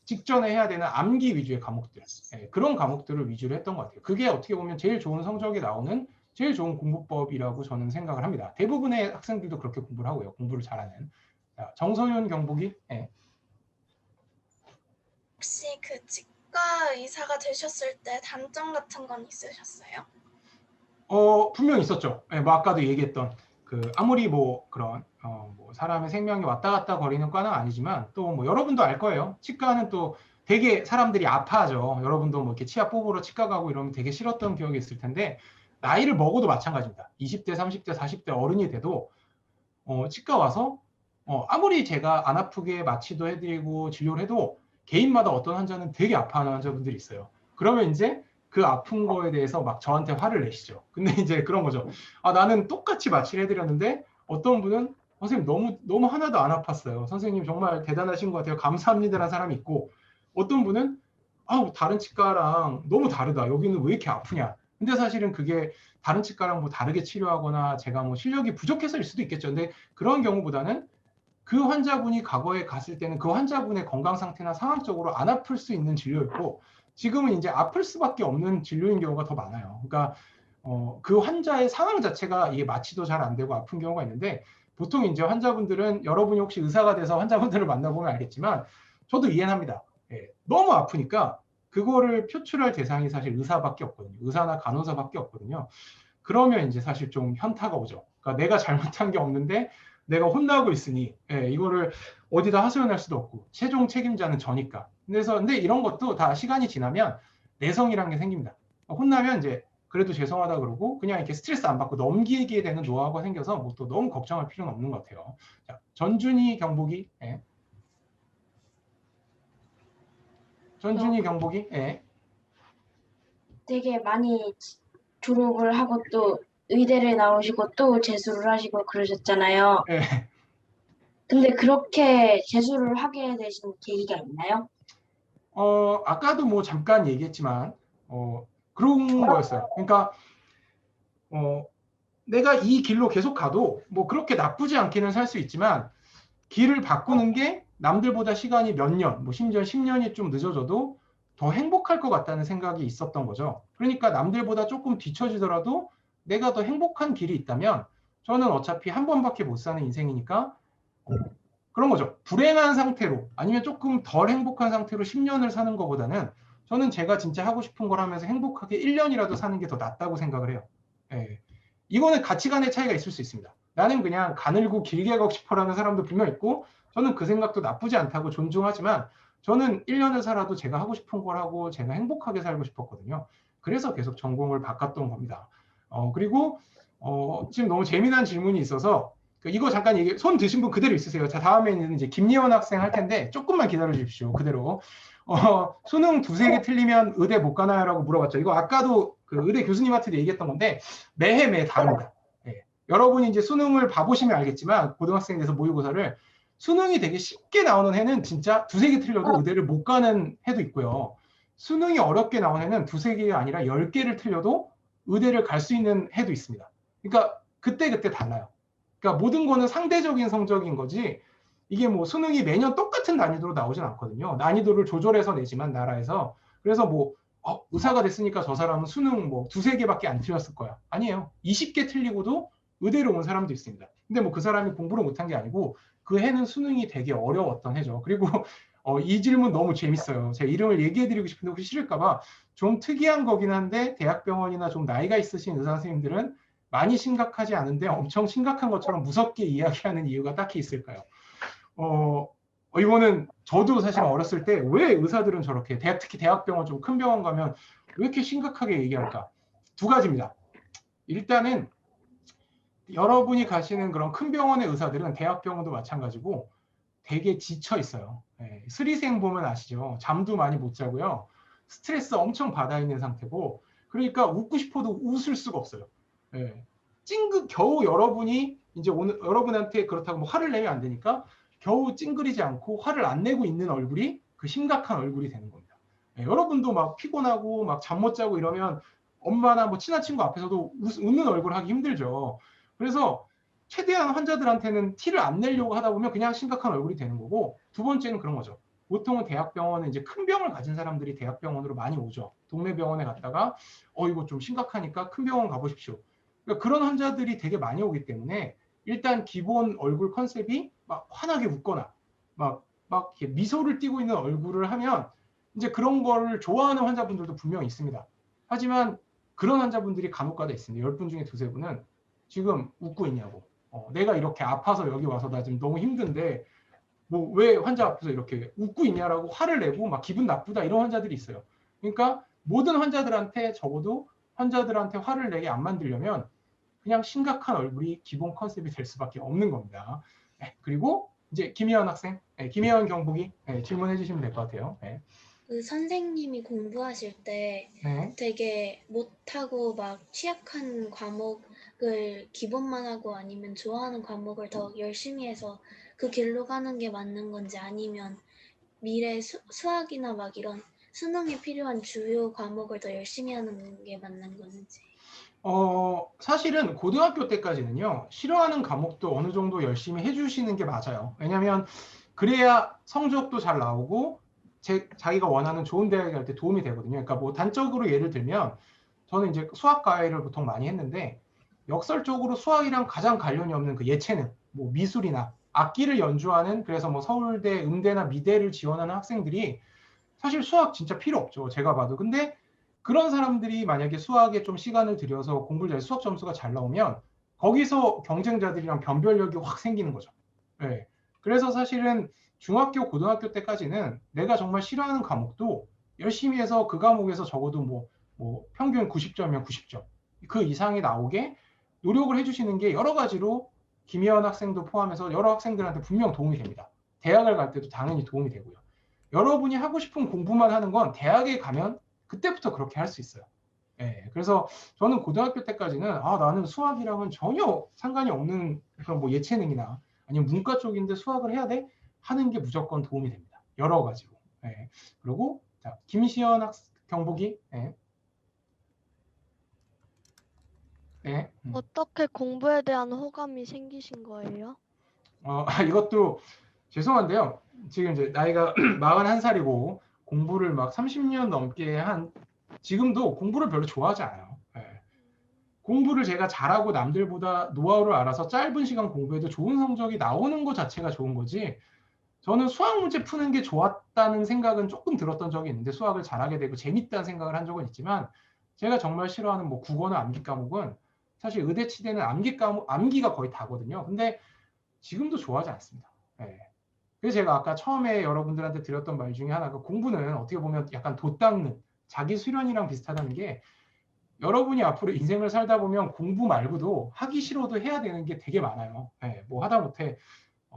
직전에 해야 되는 암기 위주의 과목들, 그런 과목들을 위주로 했던 것 같아요. 그게 어떻게 보면 제일 좋은 성적이 나오는 제일 좋은 공부법이라고 저는 생각을 합니다. 대부분의 학생들도 그렇게 공부를 하고요. 공부를 잘하는. 자, 정선윤 경보기. 네. 혹시 그 치과 의사가 되셨을 때 단점 같은 건 있으셨어요? 분명히 있었죠. 뭐 아까도 얘기했던 그 아무리 뭐 그런 뭐 사람의 생명이 왔다 갔다 거리는 과는 아니지만 또 뭐 여러분도 알 거예요. 치과는 또 되게 사람들이 아파하죠. 여러분도 뭐 이렇게 치아 뽑으러 치과 가고 이러면 되게 싫었던 기억이 있을 텐데 나이를 먹어도 마찬가지입니다. 20대, 30대, 40대 어른이 돼도 치과 와서 아무리 제가 안 아프게 마취도 해드리고 진료를 해도 개인마다 어떤 환자는 되게 아파하는 환자분들이 있어요. 그러면 이제 그 아픈 거에 대해서 막 저한테 화를 내시죠. 근데 이제 그런 거죠. 나는 똑같이 마취를 해드렸는데 어떤 분은 선생님 너무 하나도 안 아팠어요. 선생님 정말 대단하신 것 같아요. 감사합니다라는 사람이 있고 어떤 분은 다른 치과랑 너무 다르다. 여기는 왜 이렇게 아프냐. 근데 사실은 그게 다른 치과랑 뭐 다르게 치료하거나 제가 뭐 실력이 부족해서일 수도 있겠죠. 근데 그런 경우보다는 그 환자분이 과거에 갔을 때는 그 환자분의 건강 상태나 상황적으로 안 아플 수 있는 진료였고 지금은 이제 아플 수밖에 없는 진료인 경우가 더 많아요. 그러니까 그 환자의 상황 자체가 이게 마취도 잘 안 되고 아픈 경우가 있는데 보통 이제 환자분들은 여러분이 혹시 의사가 돼서 환자분들을 만나보면 알겠지만 저도 이해는 합니다. 너무 아프니까 그거를 표출할 대상이 사실 의사밖에 없거든요. 의사나 간호사밖에 없거든요. 그러면 이제 사실 좀 현타가 오죠. 그러니까 내가 잘못한 게 없는데 내가 혼나고 있으니 이거를 어디다 하소연할 수도 없고 최종 책임자는 저니까. 근데 이런 것도 다 시간이 지나면 내성이라는 게 생깁니다. 혼나면 이제 그래도 죄송하다 그러고 그냥 이렇게 스트레스 안 받고 넘기게 되는 노하우가 생겨서 뭐 또 너무 걱정할 필요는 없는 것 같아요. 자, 전준희 경보기. 전준희 경보기. 되게 많이 졸업을 하고 또 의대를 나오시고 또 재수를 하시고 그러셨잖아요. 근데 그렇게 재수를 하게 되신 계기가 있나요? 아까도 뭐 잠깐 얘기했지만 그런 거였어요. 그러니까 내가 이 길로 계속 가도 뭐 그렇게 나쁘지 않게는 살 수 있지만 길을 바꾸는 게 남들보다 시간이 몇 년, 뭐 심지어 10년이 좀 늦어져도 더 행복할 것 같다는 생각이 있었던 거죠. 그러니까 남들보다 조금 뒤처지더라도 내가 더 행복한 길이 있다면 저는 어차피 한 번밖에 못 사는 인생이니까 그런 거죠. 불행한 상태로 아니면 조금 덜 행복한 상태로 10년을 사는 것보다는 저는 제가 진짜 하고 싶은 걸 하면서 행복하게 1년이라도 사는 게 더 낫다고 생각을 해요. 이거는 가치관의 차이가 있을 수 있습니다. 나는 그냥 가늘고 길게 가고 싶어라는 사람도 분명 있고 저는 그 생각도 나쁘지 않다고 존중하지만 저는 1년을 살아도 제가 하고 싶은 걸 하고 제가 행복하게 살고 싶었거든요. 그래서 계속 전공을 바꿨던 겁니다. 그리고 지금 너무 재미난 질문이 있어서 이거 잠깐 손 드신 분 그대로 있으세요. 자, 다음에는 이제 김예원 학생 할 텐데 조금만 기다려 주십시오. 그대로. 수능 두세 개 틀리면 의대 못 가나요? 라고 물어봤죠. 이거 아까도 그 의대 교수님한테도 얘기했던 건데 매해 다릅니다. 여러분이 이제 수능을 봐보시면 알겠지만 고등학생에서 모의고사를 수능이 되게 쉽게 나오는 해는 진짜 두세 개 틀려도 의대를 못 가는 해도 있고요. 수능이 어렵게 나오는 해는 두세 개가 아니라 10개를 틀려도 의대를 갈 수 있는 해도 있습니다. 그러니까 그때 달라요. 그러니까 모든 거는 상대적인 성적인 거지 이게 뭐 수능이 매년 똑같은 난이도로 나오진 않거든요. 난이도를 조절해서 내지만 나라에서. 그래서 뭐 의사가 됐으니까 저 사람은 수능 뭐 두세 개밖에 안 틀렸을 거야. 아니에요. 20개 틀리고도 의대로 온 사람도 있습니다. 근데 뭐 그 사람이 공부를 못한 게 아니고 그 해는 수능이 되게 어려웠던 해죠. 그리고 이 질문 너무 재밌어요. 제가 이름을 얘기해드리고 싶은데 혹시 싫을까봐 좀 특이한 거긴 한데 대학병원이나 좀 나이가 있으신 의사 선생님들은 많이 심각하지 않은데 엄청 심각한 것처럼 무섭게 이야기하는 이유가 딱히 있을까요? 이거는 저도 사실 어렸을 때 왜 의사들은 저렇게 특히 대학병원 좀 큰 병원 가면 왜 이렇게 심각하게 얘기할까? 두 가지입니다. 일단은 여러분이 가시는 그런 큰 병원의 의사들은 대학병원도 마찬가지고 되게 지쳐 있어요. 스리생 보면 아시죠? 잠도 많이 못 자고요. 스트레스 엄청 받아 있는 상태고 그러니까 웃고 싶어도 웃을 수가 없어요. 찡긋 겨우 여러분이 이제 오늘 여러분한테 그렇다고 뭐 화를 내면 안 되니까 겨우 찡그리지 않고 화를 안 내고 있는 얼굴이 그 심각한 얼굴이 되는 겁니다. 여러분도 막 피곤하고 막 잠 못 자고 이러면 엄마나 뭐 친한 친구 앞에서도 웃는 얼굴 하기 힘들죠. 그래서 최대한 환자들한테는 티를 안 내려고 하다 보면 그냥 심각한 얼굴이 되는 거고 두 번째는 그런 거죠. 보통은 대학병원에 이제 큰 병을 가진 사람들이 대학병원으로 많이 오죠. 동네 병원에 갔다가 이거 좀 심각하니까 큰 병원 가보십시오. 그러니까 그런 환자들이 되게 많이 오기 때문에 일단 기본 얼굴 컨셉이 막 환하게 웃거나 막 이렇게 미소를 띠고 있는 얼굴을 하면 이제 그런 거를 좋아하는 환자분들도 분명히 있습니다. 하지만 그런 환자분들이 간혹가다 있습니다. 10분 중에 두세 분은 지금 웃고 있냐고. 내가 이렇게 아파서 여기 와서 나 지금 너무 힘든데 뭐 왜 환자 앞에서 이렇게 웃고 있냐라고 화를 내고 막 기분 나쁘다 이런 환자들이 있어요. 그러니까 모든 환자들한테 적어도 환자들한테 화를 내게 안 만들려면 그냥 심각한 얼굴이 기본 컨셉이 될 수밖에 없는 겁니다. 그리고 이제 김희연 학생, 김희연 경북이 질문해 주시면 될 것 같아요. 그 선생님이 공부하실 때 되게 못하고 막 취약한 과목을 기본만 하고 아니면 좋아하는 과목을 더 열심히 해서 그 길로 가는 게 맞는 건지 아니면 미래 수학이나 막 이런 수능에 필요한 주요 과목을 더 열심히 하는 게 맞는 건지. 사실은 고등학교 때까지는요, 싫어하는 과목도 어느 정도 열심히 해주시는 게 맞아요. 왜냐하면 그래야 성적도 잘 나오고 자기가 원하는 좋은 대학에 갈 때 도움이 되거든요. 그러니까 뭐 단적으로 예를 들면 저는 이제 수학 과외를 보통 많이 했는데 역설적으로 수학이랑 가장 관련이 없는 그 예체능, 뭐 미술이나 악기를 연주하는 그래서 뭐 서울대, 음대나 미대를 지원하는 학생들이 사실 수학 진짜 필요 없죠. 제가 봐도. 근데 그런 사람들이 만약에 수학에 좀 시간을 들여서 공부를 잘해서 수학 점수가 잘 나오면 거기서 경쟁자들이랑 변별력이 확 생기는 거죠. 그래서 사실은 중학교, 고등학교 때까지는 내가 정말 싫어하는 과목도 열심히 해서 그 과목에서 적어도 뭐 평균 90점이면 90점 그 이상이 나오게 노력을 해주시는 게 여러 가지로 김희연 학생도 포함해서 여러 학생들한테 분명 도움이 됩니다. 대학을 갈 때도 당연히 도움이 되고요. 여러분이 하고 싶은 공부만 하는 건 대학에 가면 그때부터 그렇게 할 수 있어요. 그래서 저는 고등학교 때까지는 나는 수학이랑은 전혀 상관이 없는 그런 뭐 예체능이나 아니면 문과 쪽인데 수학을 해야 돼? 하는 게 무조건 도움이 됩니다. 여러 가지로. 그리고 자, 김시연 경북이 어떻게 공부에 대한 호감이 생기신 거예요? 이것도 죄송한데요. 지금 이제 나이가 41살이고 공부를 막 30년 넘게 한 지금도 공부를 별로 좋아하지 않아요. 공부를 제가 잘하고 남들보다 노하우를 알아서 짧은 시간 공부해도 좋은 성적이 나오는 것 자체가 좋은 거지 저는 수학 문제 푸는 게 좋았다는 생각은 조금 들었던 적이 있는데 수학을 잘하게 되고 재밌다는 생각을 한 적은 있지만 제가 정말 싫어하는 뭐 국어나 암기 과목은 사실 의대 치대는 암기가 거의 다거든요. 근데 지금도 좋아하지 않습니다. 그래서 제가 아까 처음에 여러분들한테 드렸던 말 중에 하나가 공부는 어떻게 보면 약간 도 닦는 자기 수련이랑 비슷하다는 게 여러분이 앞으로 인생을 살다 보면 공부 말고도 하기 싫어도 해야 되는 게 되게 많아요. 뭐 하다못해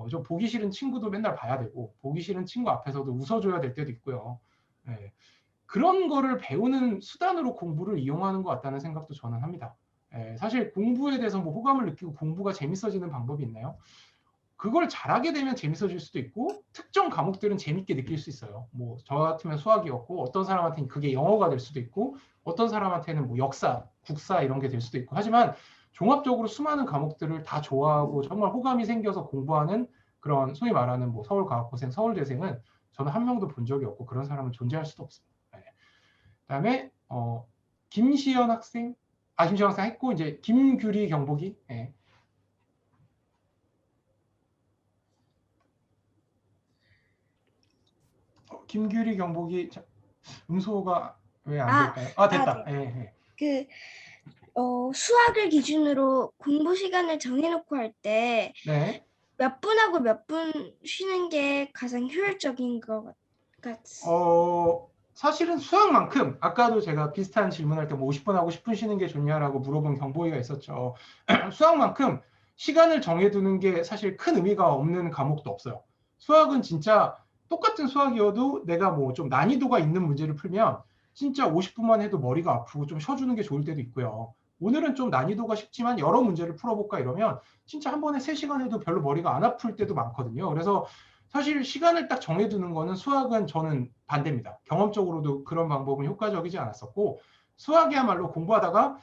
저 보기 싫은 친구도 맨날 봐야 되고 보기 싫은 친구 앞에서도 웃어줘야 될 때도 있고요. 그런 거를 배우는 수단으로 공부를 이용하는 것 같다는 생각도 저는 합니다. 사실 공부에 대해서 뭐 호감을 느끼고 공부가 재밌어지는 방법이 있나요? 그걸 잘하게 되면 재밌어질 수도 있고 특정 과목들은 재밌게 느낄 수 있어요. 뭐 저 같으면 수학이었고 어떤 사람한테는 그게 영어가 될 수도 있고 어떤 사람한테는 뭐 역사, 국사 이런 게 될 수도 있고 하지만 종합적으로 수많은 과목들을 다 좋아하고 정말 호감이 생겨서 공부하는 그런 소위 말하는 뭐 서울과학고생, 서울대생은 저는 한 명도 본 적이 없고 그런 사람은 존재할 수도 없습니다. 네. 그다음에 김시연 학생, 김시연 학생 했고 이제 김규리 경복이. 네. 김규리 경복이 음소가 왜 안 될까요? 됐다. 네. 수학을 기준으로 공부 시간을 정해놓고 할 때 네. 몇 분하고 몇 분 쉬는 게 가장 효율적인 것 같습니다. 사실은 수학만큼 아까도 제가 비슷한 질문할 때 뭐 50분 하고 10분 쉬는 게 좋냐라고 물어본 경보이가 있었죠. 수학만큼 시간을 정해두는 게 사실 큰 의미가 없는 과목도 없어요. 수학은 진짜 똑같은 수학이어도 내가 뭐 좀 난이도가 있는 문제를 풀면 진짜 50분만 해도 머리가 아프고 좀 쉬어주는 게 좋을 때도 있고요. 오늘은 좀 난이도가 쉽지만 여러 문제를 풀어볼까 이러면 진짜 한 번에 3시간 해도 별로 머리가 안 아플 때도 많거든요. 그래서 사실 시간을 딱 정해두는 거는 수학은 저는 반대입니다. 경험적으로도 그런 방법은 효과적이지 않았었고 수학이야말로 공부하다가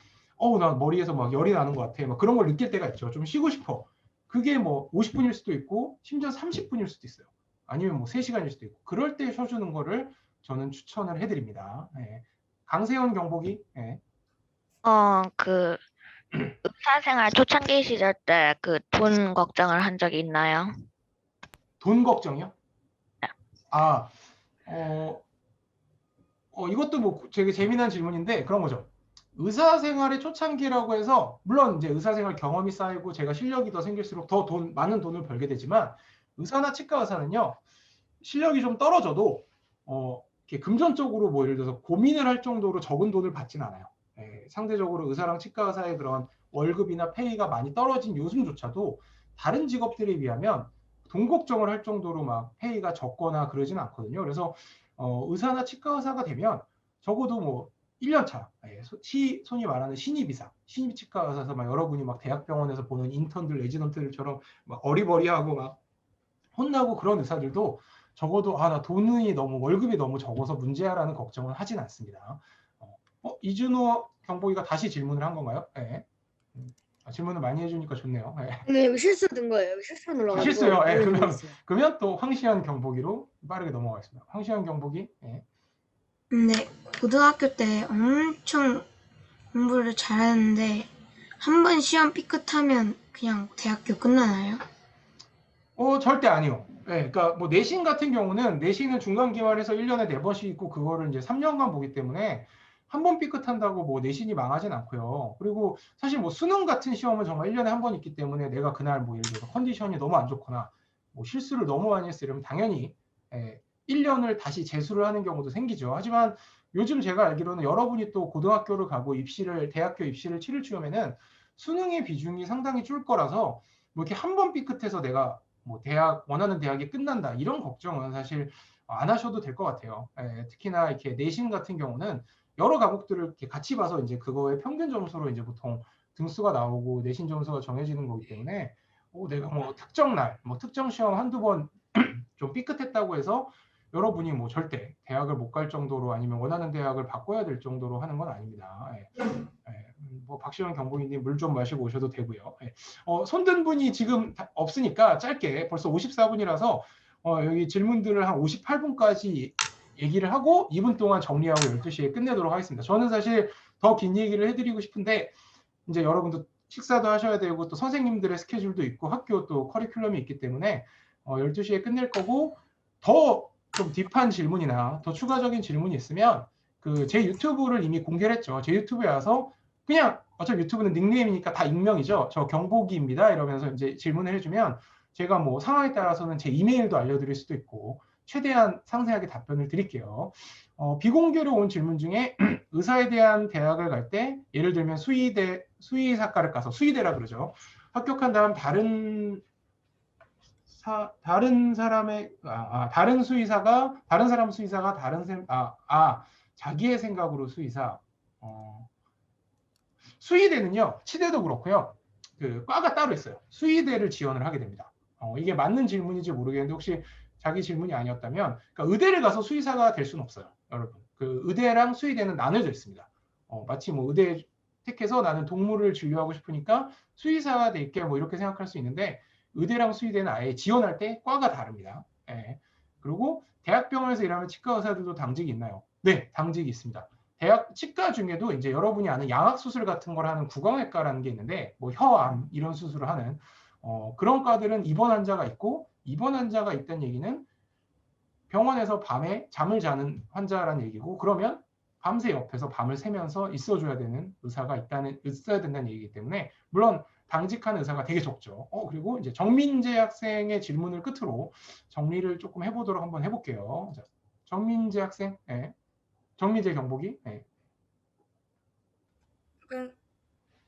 나 머리에서 막 열이 나는 것 같아. 막 그런 걸 느낄 때가 있죠. 좀 쉬고 싶어. 그게 뭐 50분일 수도 있고 심지어 30분일 수도 있어요. 아니면 뭐 3시간일 수도 있고 그럴 때 쉬어주는 거를 저는 추천을 해드립니다. 네. 강세현 경복이. 네. 의사생활 초창기 시절 때 그 돈 걱정을 한 적이 있나요? 돈 걱정이요? 이것도 뭐 되게 재미난 질문인데 그런 거죠. 의사생활의 초창기라고 해서 물론 이제 의사생활 경험이 쌓이고 제가 실력이 더 생길수록 더 많은 돈을 벌게 되지만 의사나 치과 의사는요 실력이 좀 떨어져도 이렇게 금전적으로 뭐 예를 들어서 고민을 할 정도로 적은 돈을 받진 않아요. 상대적으로 의사랑 치과 의사의 그런 월급이나 페이가 많이 떨어진 요즘조차도 다른 직업들에 비하면 돈 걱정을 할 정도로 막 페이가 적거나 그러진 않거든요. 그래서 의사나 치과 의사가 되면 적어도 뭐 1년 차, 손이 말하는 신입의사, 신입 치과 의사에서 막 여러분이 막 대학병원에서 보는 인턴들, 레지던트들처럼 막 어리버리하고 막 혼나고 그런 의사들도 적어도 나 돈이 너무 월급이 너무 적어서 문제야라는 걱정은 하진 않습니다. 이준호 경보기가 다시 질문을 한 건가요? 네. 질문을 많이 해주니까 좋네요. 네, 실수 든 거예요. 실수 눌러가지고. 실수요. 그러면 또 황시현 경보기로 빠르게 넘어가겠습니다. 황시현 경보기. 네. 고등학교 때 엄청 공부를 잘했는데 한 번 시험 삐끗하면 그냥 대학교 끝나나요? 절대 아니요. 그러니까 뭐 내신 같은 경우는 내신은 중간 기말해서 1년에 4번씩 있고 그거를 이제 3년간 보기 때문에 한 번 삐끗한다고 뭐 내신이 망하진 않고요. 그리고 사실 뭐 수능 같은 시험은 정말 1년에 한 번 있기 때문에 내가 그날 뭐 예를 들어서 컨디션이 너무 안 좋거나 뭐 실수를 너무 많이 했어 이러면 당연히 1년을 다시 재수를 하는 경우도 생기죠. 하지만 요즘 제가 알기로는 여러분이 또 고등학교를 가고 대학교 입시를 치를 즈음에는 수능의 비중이 상당히 줄 거라서 뭐 이렇게 한 번 삐끗해서 내가 뭐 원하는 대학이 끝난다 이런 걱정은 사실 안 하셔도 될 것 같아요. 특히나 이렇게 내신 같은 경우는 여러 과목들을 이렇게 같이 봐서 이제 그거의 평균 점수로 이제 보통 등수가 나오고 내신 점수가 정해지는 거기 때문에 내가 뭐 특정 날, 뭐 특정 시험 한두 번 좀 삐끗했다고 해서 여러분이 뭐 절대 대학을 못 갈 정도로 아니면 원하는 대학을 바꿔야 될 정도로 하는 건 아닙니다. 뭐 박시영 경보기님 물 좀 마시고 오셔도 되고요. 손든 분이 지금 없으니까 짧게 벌써 54분이라서 여기 질문들을 한 58분까지 얘기를 하고 2분 동안 정리하고 12시에 끝내도록 하겠습니다. 저는 사실 더 긴 얘기를 해드리고 싶은데 이제 여러분도 식사도 하셔야 되고 또 선생님들의 스케줄도 있고 학교 또 커리큘럼이 있기 때문에 12시에 끝낼 거고 더 좀 딥한 질문이나 더 추가적인 질문이 있으면 제 유튜브를 이미 공개를 했죠. 제 유튜브에 와서 그냥 어차피 유튜브는 닉네임이니까 다 익명이죠. 저 경보기입니다. 이러면서 이제 질문을 해주면 제가 뭐 상황에 따라서는 제 이메일도 알려드릴 수도 있고 최대한 상세하게 답변을 드릴게요. 비공개로 온 질문 중에 의사에 대한 대학을 갈 때 예를 들면 수의사과를 가서 수의대라 그러죠. 합격한 다음 다른 사람 수의사가 자기의 생각으로 수의사. 수의대는요 치대도 그렇고요. 과가 따로 있어요. 수의대를 지원을 하게 됩니다. 이게 맞는 질문인지 모르겠는데 혹시 자기 질문이 아니었다면, 그러니까 의대를 가서 수의사가 될 수는 없어요, 여러분. 그 의대랑 수의대는 나눠져 있습니다. 마치 뭐 의대 택해서 나는 동물을 진료하고 싶으니까 수의사가 될게 뭐 이렇게 생각할 수 있는데, 의대랑 수의대는 아예 지원할 때 과가 다릅니다. 예. 그리고 대학병원에서 일하면 치과 의사들도 당직이 있나요? 네, 당직이 있습니다. 대학 치과 중에도 이제 여러분이 아는 양악 수술 같은 걸 하는 구강외과라는 게 있는데, 뭐 혀암 이런 수술을 하는 그런 과들은 입원 환자가 있고, 입원 환자가 있다는 얘기는 병원에서 밤에 잠을 자는 환자라는 얘기고, 그러면 밤새 옆에서 밤을 새면서 있어줘야 되는 의사가 있어야 된다는 얘기이기 때문에, 물론 당직한 의사가 되게 적죠. 그리고 이제 정민재 학생의 질문을 끝으로 정리를 조금 해보도록 한번 해볼게요. 자, 정민재 학생, 네. 정민재 경복이. 네.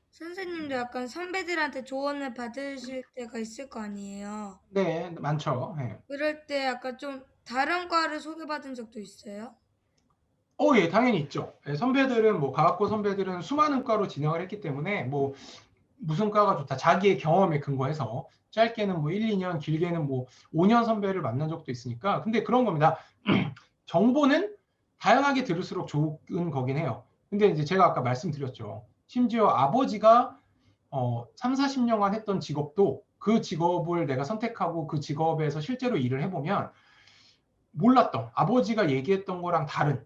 선생님도 약간 선배들한테 조언을 받으실 때가 있을 거 아니에요? 네, 많죠. 네. 그럴 때 약간 좀 다른 과를 소개받은 적도 있어요? 예, 당연히 있죠. 예, 선배들은 뭐 과학고 선배들은 수많은 과로 진학을 했기 때문에 뭐 무슨 과가 좋다, 자기의 경험에 근거해서 짧게는 뭐 1, 2년, 길게는 뭐 5년 선배를 만난 적도 있으니까. 근데 그런 겁니다. 정보는 다양하게 들을수록 좋은 거긴 해요. 근데 이제 제가 아까 말씀드렸죠. 심지어 아버지가 3, 40년간 했던 직업도, 그 직업을 내가 선택하고 그 직업에서 실제로 일을 해보면 몰랐던, 아버지가 얘기했던 거랑 다른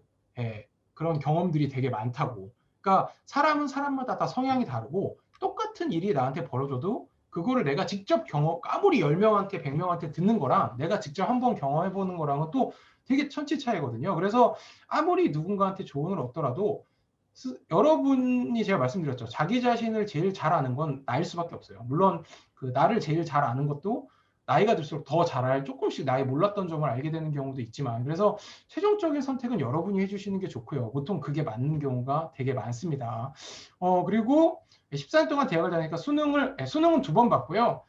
그런 경험들이 되게 많다고. 그러니까 사람은 사람마다 다 성향이 다르고, 똑같은 일이 나한테 벌어져도 그거를 내가 직접 아무리 10명한테 100명한테 듣는 거랑 내가 직접 한번 경험해보는 거랑은 또 되게 천지 차이거든요. 그래서 아무리 누군가한테 조언을 얻더라도 여러분이, 제가 말씀드렸죠, 자기 자신을 제일 잘 아는 건 나일 수밖에 없어요. 물론 그 나를 제일 잘 아는 것도 나이가 들수록 더 잘 조금씩 나의 몰랐던 점을 알게 되는 경우도 있지만, 그래서 최종적인 선택은 여러분이 해주시는 게 좋고요. 보통 그게 맞는 경우가 되게 많습니다. 그리고 14년 동안 대학을 다니니까 수능은 2번 봤고요.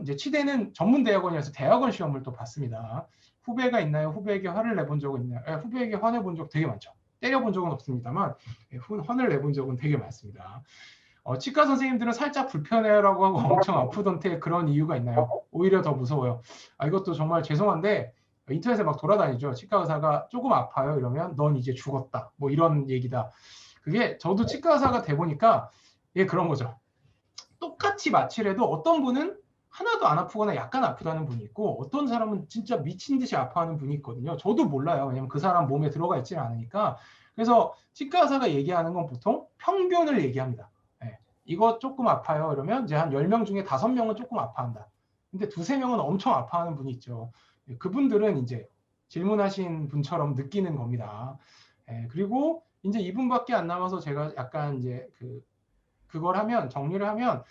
이제 치대는 전문대학원이라서 대학원 시험을 또 봤습니다. 후배가 있나요? 후배에게 화를 내본 적은 있나요? 후배에게 화내본 적 되게 많죠. 때려본 적은 없습니다만 화를 내본 적은 되게 많습니다. 치과 선생님들은 살짝 불편해라고 하고 엄청 아프던데 그런 이유가 있나요? 오히려 더 무서워요. 이것도 정말 죄송한데 인터넷에 막 돌아다니죠. 치과 의사가 조금 아파요 이러면 넌 이제 죽었다, 뭐 이런 얘기다. 그게 저도 치과 의사가 돼 보니까 그런 거죠. 똑같이 마취를 해도 어떤 분은 하나도 안 아프거나 약간 아프다는 분이 있고, 어떤 사람은 진짜 미친 듯이 아파하는 분이 있거든요. 저도 몰라요. 왜냐면 그 사람 몸에 들어가 있지는 않으니까. 그래서 치과 의사가 얘기하는 건 보통 평균을 얘기합니다. 이거 조금 아파요 이러면 이제 한 10명 중에 5명은 조금 아파한다. 근데 2, 3명은 엄청 아파하는 분이 있죠. 그분들은 이제 질문하신 분처럼 느끼는 겁니다. 그리고 이제 2분밖에 안 남아서 제가 약간 이제 그걸 하면, 정리를 하면,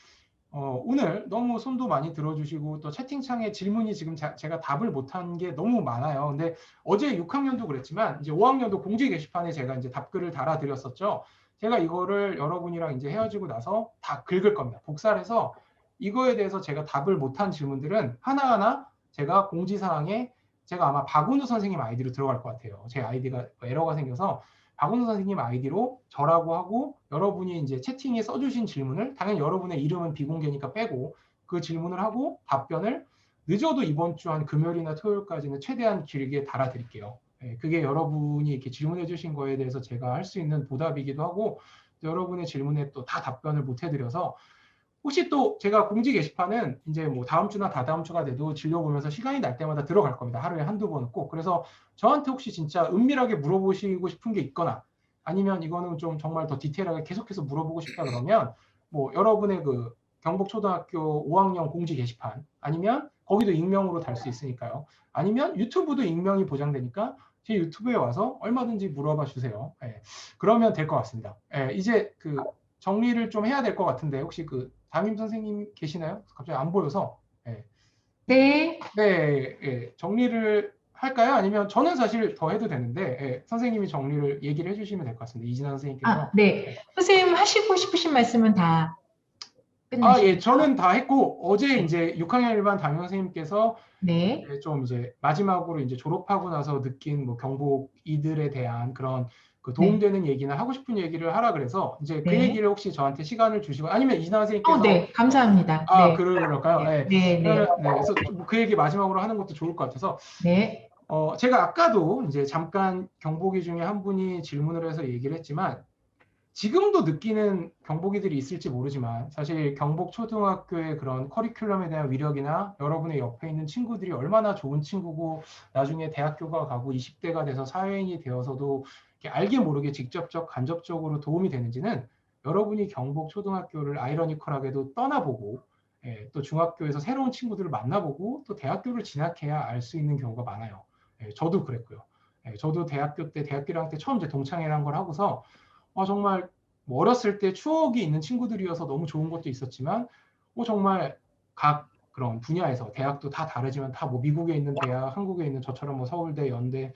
오늘 너무 손도 많이 들어주시고 또 채팅창에 질문이 지금 제가 답을 못한 게 너무 많아요. 근데 어제 6학년도 그랬지만 이제 5학년도 공지 게시판에 제가 이제 답글을 달아드렸었죠. 제가 이거를 여러분이랑 이제 헤어지고 나서 다 긁을 겁니다. 복사를 해서 이거에 대해서 제가 답을 못한 질문들은 하나하나 제가 공지사항에, 제가 아마 박은우 선생님 아이디로 들어갈 것 같아요. 제 아이디가 에러가 생겨서 박은우 선생님 아이디로 저라고 하고, 여러분이 이제 채팅에 써주신 질문을, 당연히 여러분의 이름은 비공개니까 빼고, 그 질문을 하고 답변을 늦어도 이번 주 한 금요일이나 토요일까지는 최대한 길게 달아드릴게요. 그게 여러분이 이렇게 질문해 주신 거에 대해서 제가 할 수 있는 보답이기도 하고, 여러분의 질문에 또 다 답변을 못 해드려서, 혹시 또 제가 공지 게시판은 이제 뭐 다음 주나 다다음 주가 돼도 진료 보면서 시간이 날 때마다 들어갈 겁니다. 하루에 한두 번은 꼭. 그래서 저한테 혹시 진짜 은밀하게 물어보시고 싶은 게 있거나, 아니면 이거는 좀 정말 더 디테일하게 계속해서 물어보고 싶다 그러면, 뭐 여러분의 그 경북초등학교 5학년 공지 게시판, 아니면 거기도 익명으로 달 수 있으니까요. 아니면 유튜브도 익명이 보장되니까 제 유튜브에 와서 얼마든지 물어봐 주세요. 그러면 될 것 같습니다. 이제 그 정리를 좀 해야 될 것 같은데, 혹시 그 담임 선생님 계시나요? 갑자기 안 보여서. 네. 정리를 할까요? 아니면 저는 사실 더 해도 되는데, 선생님이 정리를 얘기를 해주시면 될 것 같습니다. 이진아 선생님께서. 네. 선생님 하시고 싶으신 말씀은 다 끝내셨나요? 저는 다 했고, 어제 이제 6학년 일반 담임 선생님께서 좀 이제 마지막으로 이제 졸업하고 나서 느낀 뭐 경복 이들에 대한 그런 그 도움되는 얘기나 하고 싶은 얘기를 하라 그래서 이제 그 얘기를 혹시 저한테 시간을 주시고 아니면 이진아 선생님께서 네, 감사합니다. 네. 그럴까요? 네. 네. 그래서 그 얘기 마지막으로 하는 것도 좋을 것 같아서 네. 제가 아까도 이제 잠깐 경보기 중에 한 분이 질문을 해서 얘기를 했지만 지금도 느끼는 경보기들이 있을지 모르지만 사실 경복 초등학교의 그런 커리큘럼에 대한 위력이나 여러분의 옆에 있는 친구들이 얼마나 좋은 친구고 나중에 대학교가 가고 20대가 돼서 사회인이 되어서도 이렇게 알게 모르게 직접적 간접적으로 도움이 되는지는 여러분이 경복 초등학교를 아이러니컬하게도 떠나보고 또 중학교에서 새로운 친구들을 만나보고 또 대학교를 진학해야 알 수 있는 경우가 많아요. 저도 그랬고요. 저도 대학교 때 대학 1학년 때 처음 제 동창회라는 걸 하고서 정말 뭐 어렸을 때 추억이 있는 친구들이어서 너무 좋은 것도 있었지만 정말 각 그런 분야에서 대학도 다 다르지만 다 뭐 미국에 있는 대학, 한국에 있는 저처럼 뭐 서울대, 연대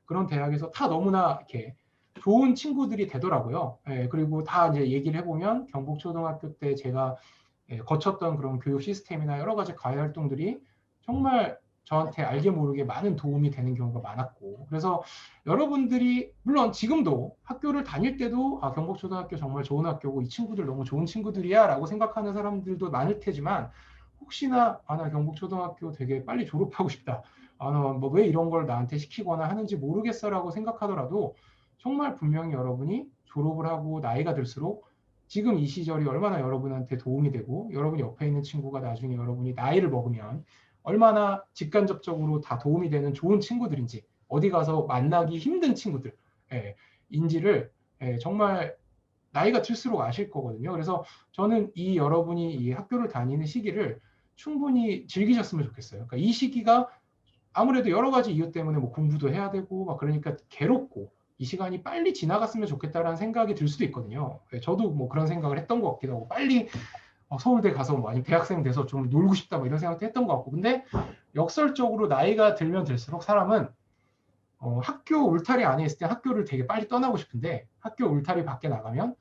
그런 대학에서 다 너무나 이렇게 좋은 친구들이 되더라고요. 그리고 다 이제 얘기를 해보면 경복초등학교 때 제가 거쳤던 그런 교육 시스템이나 여러 가지 과외 활동들이 정말 저한테 알게 모르게 많은 도움이 되는 경우가 많았고 그래서 여러분들이 물론 지금도 학교를 다닐 때도 경복초등학교 정말 좋은 학교고 이 친구들 너무 좋은 친구들이야 라고 생각하는 사람들도 많을 테지만 혹시나 나 경복초등학교 되게 빨리 졸업하고 싶다 뭐 왜 이런 걸 나한테 시키거나 하는지 모르겠어 라고 생각하더라도 정말 분명히 여러분이 졸업을 하고 나이가 들수록 지금 이 시절이 얼마나 여러분한테 도움이 되고 여러분 옆에 있는 친구가 나중에 여러분이 나이를 먹으면 얼마나 직간접적으로 다 도움이 되는 좋은 친구들인지 어디 가서 만나기 힘든 친구들 인지를 정말 나이가 들수록 아실 거거든요. 그래서 저는 이 여러분이 이 학교를 다니는 시기를 충분히 즐기셨으면 좋겠어요. 그러니까 이 시기가 아무래도 여러 가지 이유 때문에 뭐 공부도 해야 되고 막 그러니까 괴롭고 이 시간이 빨리 지나갔으면 좋겠다라는 생각이 들 수도 있거든요. 저도 뭐 그런 생각을 했던 것 같기도 하고 빨리 서울대 가서 뭐 아니면 대학생 돼서 좀 놀고 싶다 뭐 이런 생각도 했던 것 같고 근데 역설적으로 나이가 들면 들수록 사람은 학교 울타리 안에 있을 때 학교를 되게 빨리 떠나고 싶은데 학교 울타리 밖에 나가면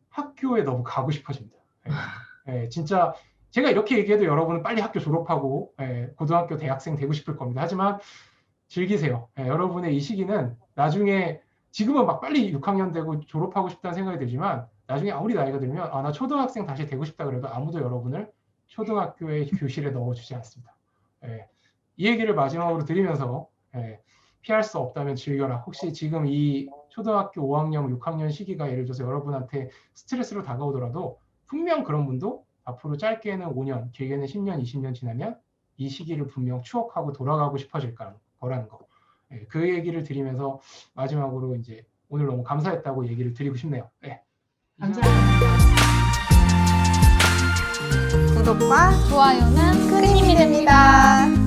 학교에 너무 가고 싶어집니다. 진짜 제가 이렇게 얘기해도 여러분은 빨리 학교 졸업하고 고등학교 대학생 되고 싶을 겁니다. 하지만 즐기세요. 여러분의 이 시기는 나중에 지금은 막 빨리 6학년 되고 졸업하고 싶다는 생각이 들지만 나중에 아무리 나이가 들면 나 초등학생 다시 되고 싶다 그래도 아무도 여러분을 초등학교의 교실에 넣어주지 않습니다. 이 얘기를 마지막으로 드리면서 피할 수 없다면 즐겨라. 혹시 지금 이 초등학교 5학년, 6학년 시기가 예를 들어서 여러분한테 스트레스로 다가오더라도 분명 그런 분도 앞으로 짧게는 5년, 길게는 10년, 20년 지나면 이 시기를 분명 추억하고 돌아가고 싶어질 거라는 거. 그 얘기를 드리면서 마지막으로 이제 오늘 너무 감사했다고 얘기를 드리고 싶네요. 감사합니다. 구독과 좋아요는 큰 힘이 됩니다.